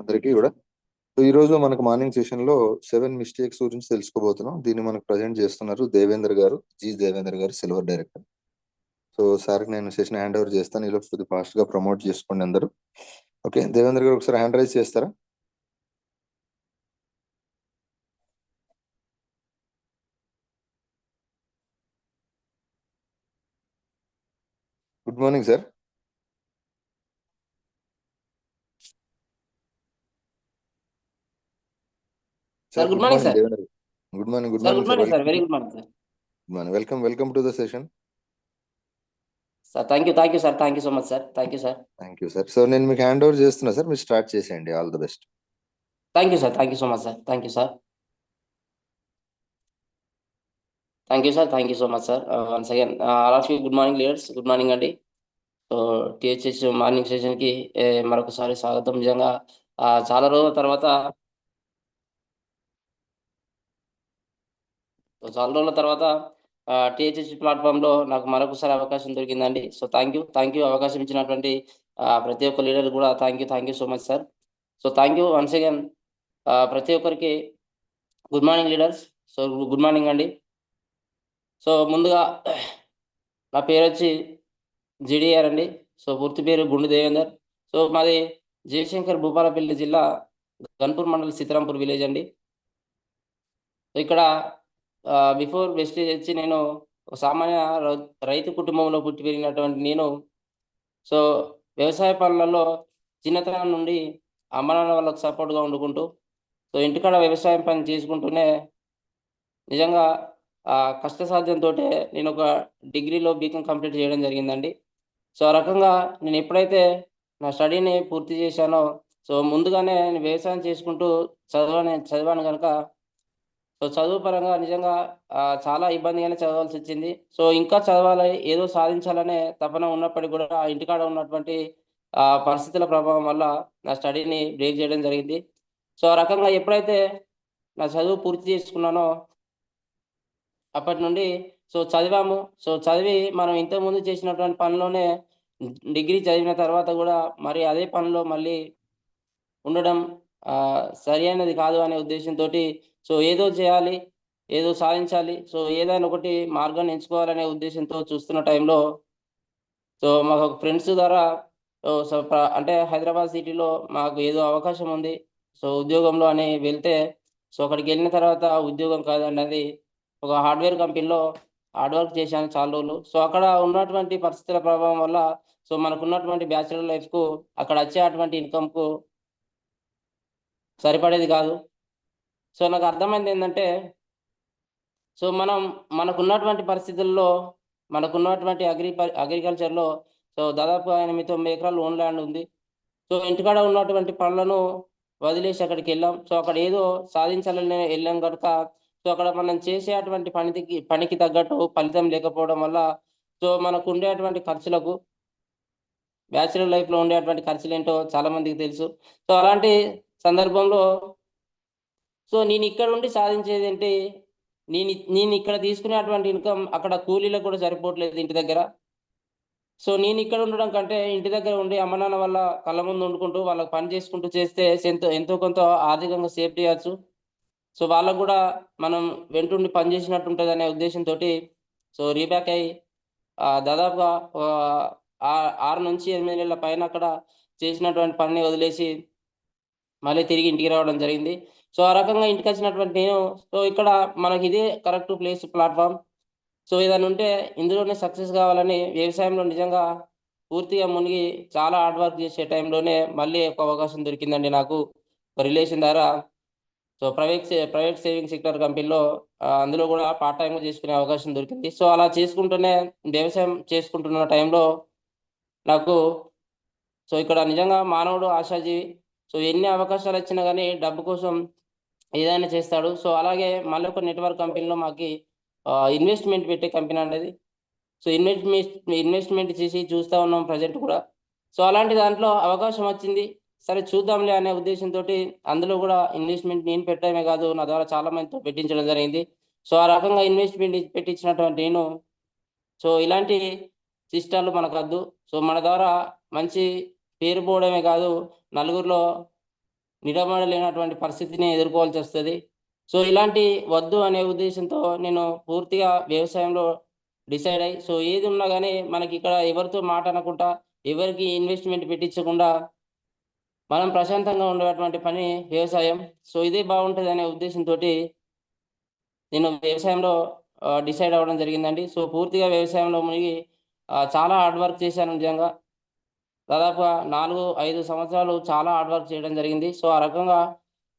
అందరికీ కూడా. సో ఈ రోజు మనకు మార్నింగ్ సెషన్ లో 7 మిస్టేక్స్ గురించి తెలుసుకోబోతున్నాం. దీన్ని మనకు ప్రజెంట్ చేస్తున్నారు దేవేందర్ గారు, దేవేందర్ గారు, సిల్వర్ డైరెక్టర్. సో సార్కి నేను సెషన్ హ్యాండ్ ఓవర్ చేస్తాను. ఈలోపు కొద్దిగా ఫాస్ట్ గా ప్రమోట్ చేసుకోండి అందరూ. ఓకే, దేవేందర్ గారు ఒకసారి హ్యాండ్ రైజ్ చేస్తారా? Good morning sir. Sir good morning sir. Devender. Good morning. Good sir morning good sir. Morning sir. Very good morning sir. Good morning. Welcome to the session. Sir thank you sir. Thank you so much sir. Thank you sir. Thank you sir. So నేను మీకు hand over చేస్తున్నా sir, మీరు start చేసేయండి. All the best. Thank you sir. Thank you so much sir. Thank you sir. Thank you sir. Thank you so much sir. Once again all of you good morning leaders. Good morning అండి. So THS morning సెషన్కి మరొకసారి స్వాగతం. నిజంగా చాలా రోజుల తర్వాత THS ప్లాట్ఫామ్లో నాకు మరొకసారి అవకాశం దొరికిందండి. సో థ్యాంక్ యూ అవకాశం ఇచ్చినటువంటి ప్రతి ఒక్క లీడర్ కూడా thank you so much sir. So thank you once again ప్రతి ఒక్కరికి good morning leaders. So good morning అండి. సో ముందుగా నా పేరు వచ్చి జిడిఆర్ అండి. సో పూర్తి పేరు గుండు దేవేందర్. సో మాది జయశంకర్ భూపాలపల్లి జిల్లా గన్పూర్ మండల్ సీతారాంపూర్ విలేజ్ అండి. సో ఇక్కడ బిఫోర్ వెస్టేజ్ వచ్చి నేను ఒక సామాన్య రైతు కుటుంబంలో పుట్టి పెరిగినటువంటి నేను సో వ్యవసాయ పనులలో చిన్నతనం నుండి అమ్మ నాన్న వాళ్ళకి సపోర్ట్గా వండుకుంటూ సో ఇంటికాడ వ్యవసాయం పని చేసుకుంటూనే నిజంగా కష్టసాధ్యంతో నేను ఒక డిగ్రీలో బీకామ్ కంప్లీట్ చేయడం జరిగిందండి. సో ఆ రకంగా నేను ఎప్పుడైతే నా స్టడీని పూర్తి చేశానో సో ముందుగానే నేను వ్యవసాయం చేసుకుంటూ చదివాను కనుక సో చదువు పరంగా నిజంగా చాలా ఇబ్బందిగానే చదవాల్సి వచ్చింది. సో ఇంకా చదవాలి, ఏదో సాధించాలనే తపన ఉన్నప్పటికీ కూడా ఇంటికాడ ఉన్నటువంటి పరిస్థితుల ప్రభావం వల్ల నా స్టడీని బ్రేక్ చేయడం జరిగింది. సో ఆ రకంగా ఎప్పుడైతే నా చదువు పూర్తి చేసుకున్నానో అప్పటి నుండి సో చదివాము. సో చదివి మనం ఇంతకుముందు చేసినటువంటి పనిలోనే డిగ్రీ చదివిన తర్వాత కూడా మరి అదే పనిలో మళ్ళీ ఉండడం సరి అయినది కాదు అనే ఉద్దేశంతో సో ఏదో చేయాలి, ఏదో సాధించాలి, సో ఏదైనా ఒకటి మార్గాన్ని ఎంచుకోవాలనే ఉద్దేశంతో చూస్తున్న టైంలో సో మాకు ఫ్రెండ్స్ ద్వారా సో అంటే హైదరాబాద్ సిటీలో మాకు ఏదో అవకాశం ఉంది సో ఉద్యోగంలో అని వెళ్తే సో అక్కడికి వెళ్ళిన తర్వాత ఉద్యోగం కాదన్నది ఒక హార్డ్వేర్ కంపెనీలో హార్డ్ వర్క్ చేశాను చాలా రోజులు. సో అక్కడ ఉన్నటువంటి పరిస్థితుల ప్రభావం వల్ల సో మనకున్నటువంటి బ్యాచిలర్ లైఫ్కు అక్కడ వచ్చేటువంటి ఇన్కమ్కు సరిపడేది కాదు. సో నాకు అర్థమైంది ఏంటంటే సో మనకున్నటువంటి పరిస్థితుల్లో మనకున్నటువంటి అగ్రికల్చర్లో సో దాదాపు 8-9 ఎకరాలు ఓన్ ల్యాండ్ ఉంది. సో ఇంటికాడ ఉన్నటువంటి పనులను వదిలేసి అక్కడికి వెళ్ళాం. సో అక్కడ ఏదో సాధించాలని వెళ్ళాం కనుక సో అక్కడ మనం చేసేటువంటి పనికి తగ్గట్టు ఫలితం లేకపోవడం వల్ల సో మనకు ఉండేటువంటి ఖర్చులకు బ్యాచిలర్ లైఫ్లో ఉండేటువంటి ఖర్చులు ఏంటో చాలా మందికి తెలుసు. సో అలాంటి సందర్భంలో సో నేను ఇక్కడ ఉండి సాధించేది ఏంటి, నేను ఇక్కడ తీసుకునేటువంటి ఇన్కమ్ అక్కడ కూలీలకు కూడా సరిపోవట్లేదు ఇంటి దగ్గర. సో నేను ఇక్కడ ఉండడం కంటే ఇంటి దగ్గర ఉండి అమ్మ నాన్న వాళ్ళ కళ్ళ ముందు వండుకుంటూ వాళ్ళకి పని చేసుకుంటూ చేస్తే ఎంతో కొంత ఆర్థికంగా సేఫ్ చేయవచ్చు. సో వాళ్ళకు కూడా మనం వెంటుండి పని చేసినట్టు ఉంటుంది అనే ఉద్దేశంతో సో రీబ్యాక్ అయ్యి దాదాపుగా 6-8 నెలల పైన అక్కడ చేసినటువంటి పనిని వదిలేసి మళ్ళీ తిరిగి ఇంటికి రావడం జరిగింది. సో ఆ రకంగా ఇంటికి వచ్చినటువంటి నేను సో ఇక్కడ మనకి ఇదే కరెక్ట్ ప్లాట్ఫామ్. సో ఏదైనా ఉంటే ఇందులోనే సక్సెస్ కావాలని వ్యవసాయంలో నిజంగా పూర్తిగా మునిగి చాలా హార్డ్ వర్క్ చేసే టైంలోనే మళ్ళీ ఒక అవకాశం దొరికిందండి నాకు. రిలేషన్ ద్వారా సో ప్రైవేట్ సేవింగ్ సెక్టర్ కంపెనీలో అందులో కూడా పార్ట్ టైంగా చేసుకునే అవకాశం దొరికింది. సో అలా చేసుకుంటూనే వ్యవసాయం చేసుకుంటున్న టైంలో నాకు సో ఇక్కడ నిజంగా మానవుడు ఆశాజీవి. సో ఎన్ని అవకాశాలు వచ్చినా కానీ డబ్బు కోసం ఏదైనా చేస్తాడు. సో అలాగే మళ్ళీ ఒక నెట్వర్క్ కంపెనీలో మాకు ఇన్వెస్ట్మెంట్ పెట్టే కంపెనీ అనేది. సో ఇన్వెస్ట్మెంట్ చేసి చూస్తూ ఉన్నాం ప్రజెంట్ కూడా. సో అలాంటి దాంట్లో అవకాశం వచ్చింది, సరే చూద్దాంలే అనే ఉద్దేశంతో అందులో కూడా ఇన్వెస్ట్మెంట్ నేను పెట్టడమే కాదు, నా ద్వారా చాలా మందితో పెట్టించడం జరిగింది. సో ఆ రకంగా ఇన్వెస్ట్మెంట్ పెట్టించినటువంటి నేను సో ఇలాంటి సిస్టాలు మనకు వద్దు. సో మన ద్వారా మంచి పేరు పోవడమే కాదు, నలుగురిలో నిలబడలేనటువంటి పరిస్థితిని ఎదుర్కోవాల్సి వస్తుంది. సో ఇలాంటి వద్దు అనే ఉద్దేశంతో నేను పూర్తిగా వ్యవసాయంలో డిసైడ్ అయ్యి, సో ఏది ఉన్నా కానీ మనకి ఇక్కడ ఎవరితో మాట అనకుండా, ఎవరికి ఇన్వెస్ట్మెంట్ పెట్టించకుండా మనం ప్రశాంతంగా ఉండేటువంటి పని వ్యవసాయం. సో ఇదే బాగుంటుంది అనే ఉద్దేశంతో నేను వ్యవసాయంలో డిసైడ్ అవ్వడం జరిగిందండి. సో పూర్తిగా వ్యవసాయంలో మునిగి చాలా హార్డ్ వర్క్ చేశాను నిజంగా. దాదాపుగా 4, 5 సంవత్సరాలు చాలా హార్డ్ వర్క్ చేయడం జరిగింది. సో ఆ రకంగా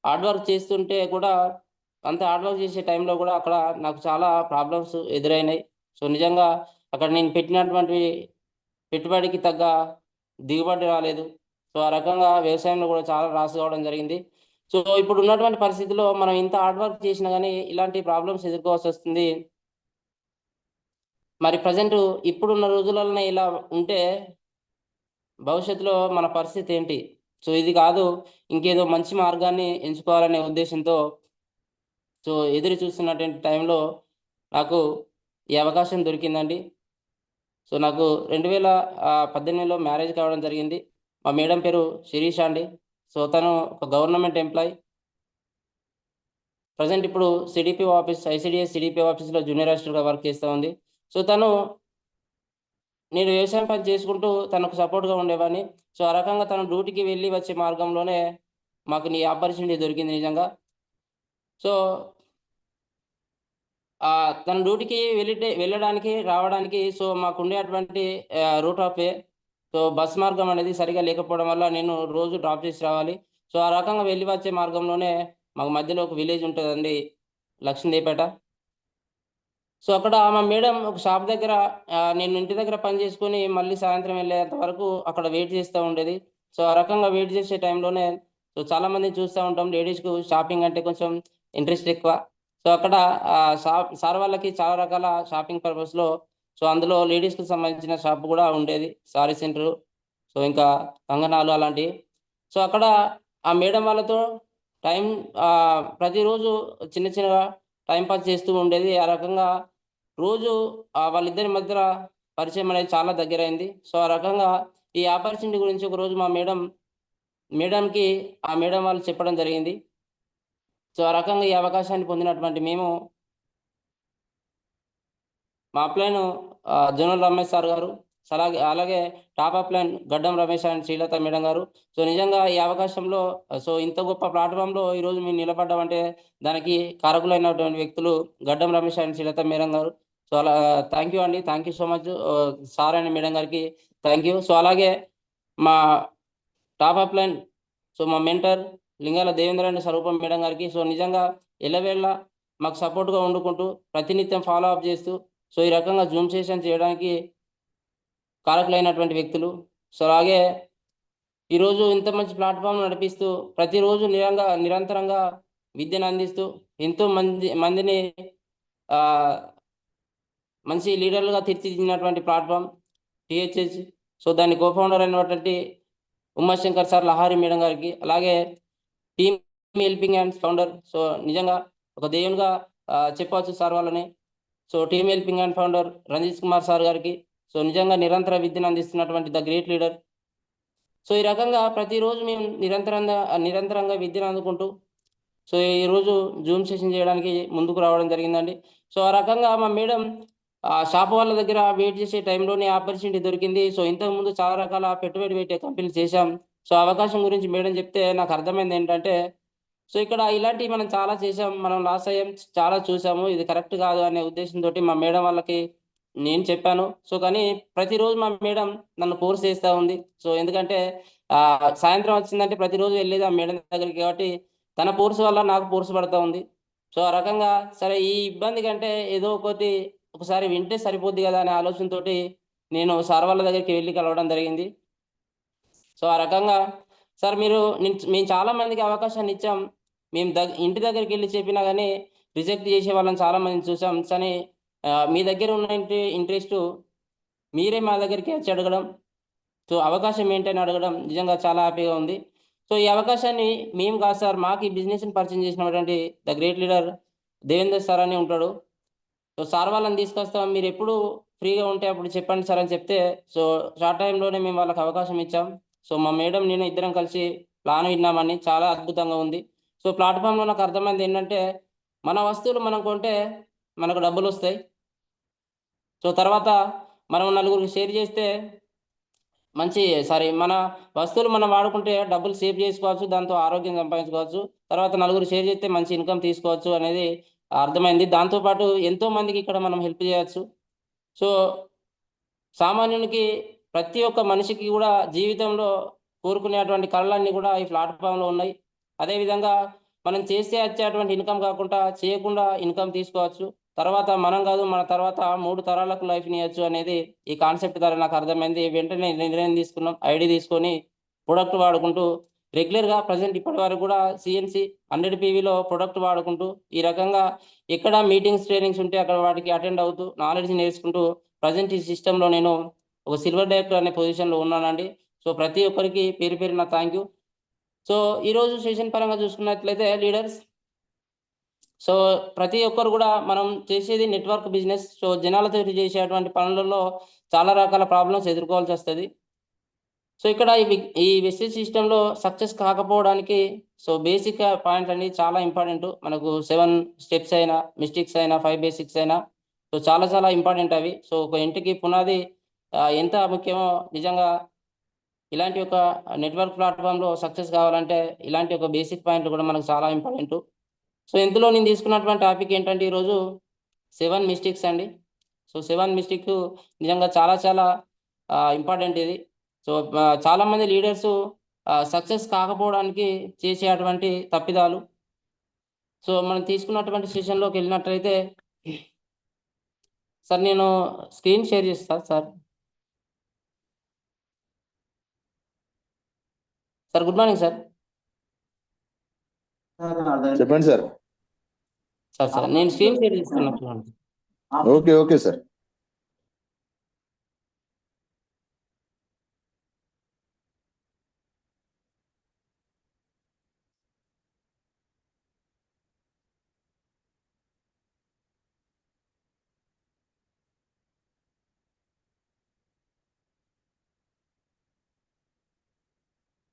హార్డ్ వర్క్ చేస్తుంటే కూడా, అంత హార్డ్ వర్క్ చేసే టైంలో కూడా అక్కడ నాకు చాలా ప్రాబ్లమ్స్ ఎదురైనాయి. సో నిజంగా అక్కడ నేను పెట్టినటువంటి పెట్టుబడికి తగ్గ దిగుబడి రాలేదు. సో ఆ రకంగా వ్యవసాయంలో కూడా చాలా లాస్ కావడం జరిగింది. సో ఇప్పుడు ఉన్నటువంటి పరిస్థితిలో మనం ఇంత హార్డ్ వర్క్ చేసినా గానీ ఇలాంటి ప్రాబ్లమ్స్ ఎదుర్కోవాల్సొస్తుంది. మరి ప్రెజెంట్ ఇప్పుడున్న రోజులలోనే ఇలా ఉంటే భవిష్యత్తులో మన పరిస్థితి ఏంటి? సో ఇది కాదు, ఇంకేదో మంచి మార్గాన్ని ఎంచుకోవాలనే ఉద్దేశంతో ఎదురు చూస్తున్నటువంటి టైంలో నాకు ఈ అవకాశం దొరికిందండి. సో నాకు 2018లో మ్యారేజ్ కావడం జరిగింది. మా మేడం పేరు శిరీష అండి. సో తను ఒక గవర్నమెంట్ ఎంప్లాయీ. ప్రెజెంట్ ఇప్పుడు సిడిపిఓ ఆఫీస్, ఐసీడీఎస్ సిడిపిఓ ఆఫీస్‌లో జూనియర్ అసిస్టెంట్‌గా వర్క్ చేస్తా ఉంది. సో నేను వ్యవసాయం పని చేసుకుంటూ తనకు సపోర్ట్‌గా ఉండేవాడిని. సో ఆ రకంగా తను డ్యూటీకి వెళ్ళి వచ్చే మార్గంలోనే మాకు ఈ ఆపర్చునిటీ దొరికింది నిజంగా. సో తన డ్యూటీకి వెళ్ళడానికి, రావడానికి మాకుండేటువంటి రూట్ ఆఫ్ వే, బస్ మార్గం అనేది సరిగ్గా లేకపోవడం వల్ల నేను రోజు డ్రాప్ చేసి రావాలి. సో ఆ రకంగా వెళ్ళి వచ్చే మార్గంలోనే మాకు మధ్యలో ఒక విలేజ్ ఉంటదండి, లక్ష్మీదేవిపేట. సో అక్కడ మా మేడం ఒక షాప్ దగ్గర, నేను ఇంటి దగ్గర పని చేసుకొని మళ్ళీ సాయంత్రం వెళ్ళేంత వరకు అక్కడ వెయిట్ చేస్తా ఉండేది. సో ఆ రకంగా వెయిట్ చేసే టైంలోనే చాలా మందిని చూస్తా ఉంటాం. లేడీస్‌కు షాపింగ్ అంటే కొంచెం ఇంట్రెస్ట్ ఎక్కువ. సో అక్కడ సార్ వాళ్ళకి చాలా రకాల షాపింగ్ పర్పస్‌లో, అందులో లేడీస్‌కి సంబంధించిన షాప్ కూడా ఉండేది. సారీ సెంటరు, ఇంకా కంగనాలు అలాంటివి. సో అక్కడ ఆ మేడం వాళ్ళతో టైం ప్రతిరోజు చిన్న చిన్నగా టైమ్ పాస్ చేస్తూ ఉండేది. ఆ రకంగా రోజు వాళ్ళిద్దరి మధ్యల పరిచయం అనేది చాలా దగ్గరైంది. సో ఆ రకంగా ఈ ఆపర్చునిటీ గురించి ఒకరోజు మా మేడంకి ఆ మేడం వాళ్ళు చెప్పడం జరిగింది. సో ఆ రకంగా ఈ అవకాశాన్ని పొందినటువంటి మేము, మా అప్‌లైను జోనల్ రమేష్ సార్ గారు, అలాగే అలాగే టాప్ అప్‌లైన్ గడ్డం రమేష్ అండ్ శ్రీలత మేడం గారు. సో నిజంగా ఈ అవకాశంలో, ఇంత గొప్ప ప్లాట్‌ఫార్మ్‌లో ఈరోజు మేము నిలబడ్డామంటే దానికి కారకులైనటువంటి వ్యక్తులు గడ్డం రమేష్ అండ్ శ్రీలత మేడం గారు. సో అలా థాంక్ యూ అండి. Thank you so much sir and madam గారికి థాంక్ యూ. సో అలాగే మా టాప్ అప్‌లైన్, మా మెంటర్ లింగాల దేవేంద్ర అండ్ స్వరూపం మేడం గారికి నిజంగా ఎల్లవేళలా మాకు సపోర్ట్‌గా ఉండుకుంటూ, ప్రతినిత్యం ఫాలో అప్ చేస్తూ, ఈ రకంగా జూమ్ సెషన్ చేయడానికి కారకులైనటువంటి వ్యక్తులు. అలాగే ఈరోజు ఇంత మంచి ప్లాట్‌ఫార్మ్ నడిపిస్తూ, ప్రతిరోజు నిరంతరంగా విద్యను అందిస్తూ, ఎంతో మందిని ఆహ్, మంచి లీడర్లుగా తీర్చిదిద్దినటువంటి ప్లాట్‌ఫార్మ్ టీహెచ్‌హెచ్. దాని కో ఫౌండర్ అయినటువంటి ఉమాశంకర్ సార్ లహారి మేడం గారికి, అలాగే టీమ్ హెల్పింగ్ హ్యాండ్స్ ఫౌండర్, నిజంగా ఒక దేవునిగా చెప్పవచ్చు సార్ వాళ్ళని. Team helping hand founder Ranjith Kumar sir గారికి, నిజంగా నిరంతర విద్యను అందిస్తున్నటువంటి ద గ్రేట్ లీడర్. ఈ రకంగా ప్రతిరోజు మేము నిరంతరంగా విద్యను అందుకుంటూ, ఈరోజు జూమ్ సెషన్ చేయడానికి ముందుకు రావడం జరిగిందండి. ఆ రకంగా మా మేడం షాప్ వాళ్ళ దగ్గర వెయిట్ చేసే టైంలోనే ఆపర్చునిటీ దొరికింది. ఇంతకుముందు చాలా రకాల పెట్టుబడి పెట్టే కంపెనీలు చేశాం. అవకాశం గురించి మేడం చెప్తే నాకు అర్థమైందేంటంటే, ఇక్కడ ఇలాంటివి మనం చాలా చేశాం. మనం లాస్ అయ్యాం. చాలా చూసాము. ఇది కరెక్ట్ కాదు అనే ఉద్దేశంతోటి మా మేడం వాళ్ళకి నేను చెప్పాను. కానీ ప్రతిరోజు మా మేడం నన్ను ఫోర్స్ చేస్తా ఉంది. ఎందుకంటే సాయంత్రం వచ్చిందంటే ప్రతిరోజు వెళ్ళేది ఆ మేడం దగ్గరికి కాబట్టి, తన ఫోర్స్ వల్ల నాకు ఫోర్స్ పడతా ఉంది. ఆ రకంగా సరే ఈ ఇబ్బంది కంటే ఏదో ఒకసారి వింటే సరిపోద్ది కదా అనే ఆలోచనతోటి నేను సార్ వాళ్ళ దగ్గరికి వెళ్లి కలవడం జరిగింది. ఆ రకంగా సార్ మేము చాలా మందికి అవకాశాన్ని ఇచ్చాం. మేము ఇంటి దగ్గరికెళ్లి చెప్పినా గాని రిజెక్ట్ చేసే వాళ్ళని చాలా మందిని చూసాం. కానీ మీ దగ్గర ఉన్న ఇంట్రెస్టు మీరే మా దగ్గరికి వచ్చి అడగడం, అవకాశం ఏంటని అడగడం నిజంగా చాలా హ్యాపీగా ఉంది. ఈ అవకాశాన్ని మేము కాదు సార్, మాకు ఈ బిజినెస్‌ని పరిచయం చేసినటువంటి the great leader Devender sir అని ఉంటాడు. సార్ వాళ్ళని తీసుకొస్తాం. మీరెప్పుడు ఫ్రీగా ఉంటే అప్పుడు చెప్పండి సార్ అని చెప్తే, షార్ట్ టైమ్‌లోనే మేము వాళ్ళకి అవకాశం ఇచ్చాం. మా మేడం నేను ఇద్దరం కలిసి ప్లాన్ విన్నామండి. చాలా అద్భుతంగా ఉంది. సో, ప్లాట్‌ఫామ్‌లో నాకు అర్థమైంది ఏంటంటే, మన వస్తువులు మనం కొంటే మనకు డబ్బులొస్తాయి. సో, తర్వాత మనం నలుగురికి షేర్ చేస్తే మన వస్తువులు మనం వాడుకుంటే డబ్బులు సేవ్ చేసుకోవచ్చు. దాంతో ఆరోగ్యం సంపాదించుకోవచ్చు. తర్వాత నలుగురు షేర్ చేస్తే మంచి ఇన్‌కమ్ తీసుకోవచ్చు అనేది అర్థమైంది. దాంతో పాటు ఎంతో మందికి ఇక్కడ మనం హెల్ప్ చేయొచ్చు. సో, సామాన్యునికి ప్రతి ఒక్క మనిషికి గూడా జీవితంలో కోరుకునేటువంటి కలలన్నీ గూడా ఈ ప్లాట్‌ఫామ్‌లో ఉన్నాయి. అదేవిధంగా మనం చేస్తే వచ్చేటువంటి ఇన్‌కమ్ కాకుండా చేయకుండా ఇన్‌కమ్ తీసుకోవచ్చు. తర్వాత మనం గాదు మన తర్వాత 3 తరాలకు లైఫ్‌నియొచ్చు అనేది ఈ కాన్సెప్ట్ ద్వారా నాకు అర్థమైంది. వెంటనే నిర్ణయం తీసుకున్నాం. ఐడీ తీసుకొని ప్రొడక్ట్ వాడుకుంటూ రెగ్యులర్‌గా ప్రెజెంట్ ఇప్పటి వరకు గూడా సీఎన్‌సీ 100 పీవీలో ప్రొడక్ట్ వాడుకుంటూ ఈ రకంగా ఎక్కడ మీటింగ్స్, ట్రైనింగ్స్ ఉంటే అక్కడ వాటికి అటెండ్ అవుతూ నాలెడ్జ్ నేర్చుకుంటూ ప్రెజెంట్ ఈ సిస్టమ్‌లో నేను ఒక సిల్వర్ డైరెక్టర్ అనే పొజిషన్‌లో ఉన్నానండి. సో, ప్రతి ఒక్కరికి పేరు పేరున థాంక్ యూ. సో, ఈరోజు సెషన్ పరంగా చూసుకున్నట్లయితే లీడర్స్, సో, ప్రతి ఒక్కరు గూడా మనం చేసేది నెట్వర్క్ బిజినెస్. సో, జనాలతోటి చేసేటువంటి పనులలో చాలా రకాల ప్రాబ్లమ్స్ ఎదుర్కోవాల్సొస్తది. సో, ఇక్కడ ఈ వెస్టేజ్ సిస్టమ్‌లో సక్సెస్ కాకపోవడానికి సో, బేసిక్ పాయింట్స్ అనేవి చాలా ఇంపార్టెంటు. మనకు 7 స్టెప్స్ అయినా, మిస్టేక్స్ అయినా, 5 బేసిక్స్ అయినా సో, చాలా చాలా ఇంపార్టెంట్ అవి. సో, ఒక ఇంటికి పునాది ఎంత ముఖ్యమో నిజంగా ఇలాంటి ఒక నెట్వర్క్ ప్లాట్‌ఫార్మ్‌లో సక్సెస్ కావాలంటే ఇలాంటి ఒక బేసిక్ పాయింట్లు కూడా మనకు చాలా ఇంపార్టెంటు. సో, ఇందులో నేను తీసుకున్నటువంటి టాపిక్ ఏంటంటే ఈరోజు 7 మిస్టేక్స్ అండి. సో, 7 మిస్టేక్ నిజంగా చాలా చాలా ఇంపార్టెంట్ ఇది. సో, చాలామంది లీడర్సు సక్సెస్ కాకపోవడానికి చేసేటువంటి తప్పిదాలు. సో, మనం తీసుకున్నటువంటి సెషన్‌లోకెళ్ళినట్లయితే సార్ నేను స్క్రీన్ షేర్ చేస్తా sir. Sir good morning sir. చెప్పండి సార్. సార్ నేను స్క్రీన్ షేర్ చేస్తున్నా చూడండి. Okay. Okay sir.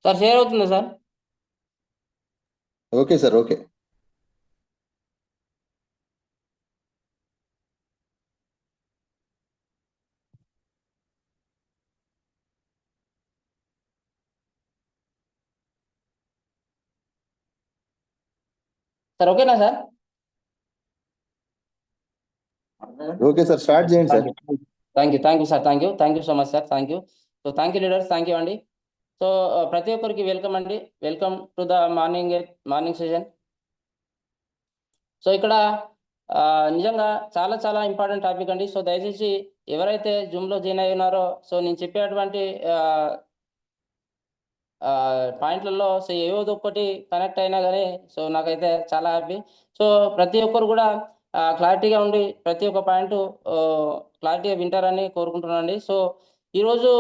Sir share అవుతుందా sir? Okay sir. Okay. Sir ఓకేనా సార్? Okay sir. స్టార్ట్ చేయండి sir. Thank you sir. Thank you so much sir. Thank you. So, thank you leaders. Thank you అండి. So, ప్రతి ఒక్కరికి welcome అండి. Welcome to the morning session. So, ఇక్కడ నిజంగా చాలా చాలా ఇంపార్టెంట్ టాపిక్ అండి. సో, దయచేసి ఎవరైతే జూమ్‌లో జాయిన్ అయ్యి ఉన్నారో సో, నేను చెప్పేటువంటి ఆహ్, పాయింట్లలో సో, ఏదోకటి కనెక్ట్ అయినా గాని సో, నాకైతే చాలా హ్యాపీ. సో, ప్రతి ఒక్కరు కూడా క్లారిటీగా ఉండి ప్రతి ఒక్క పాయింటు క్లారిటీగా వింటారని కోరుకుంటున్నానండి. సో, ఈరోజు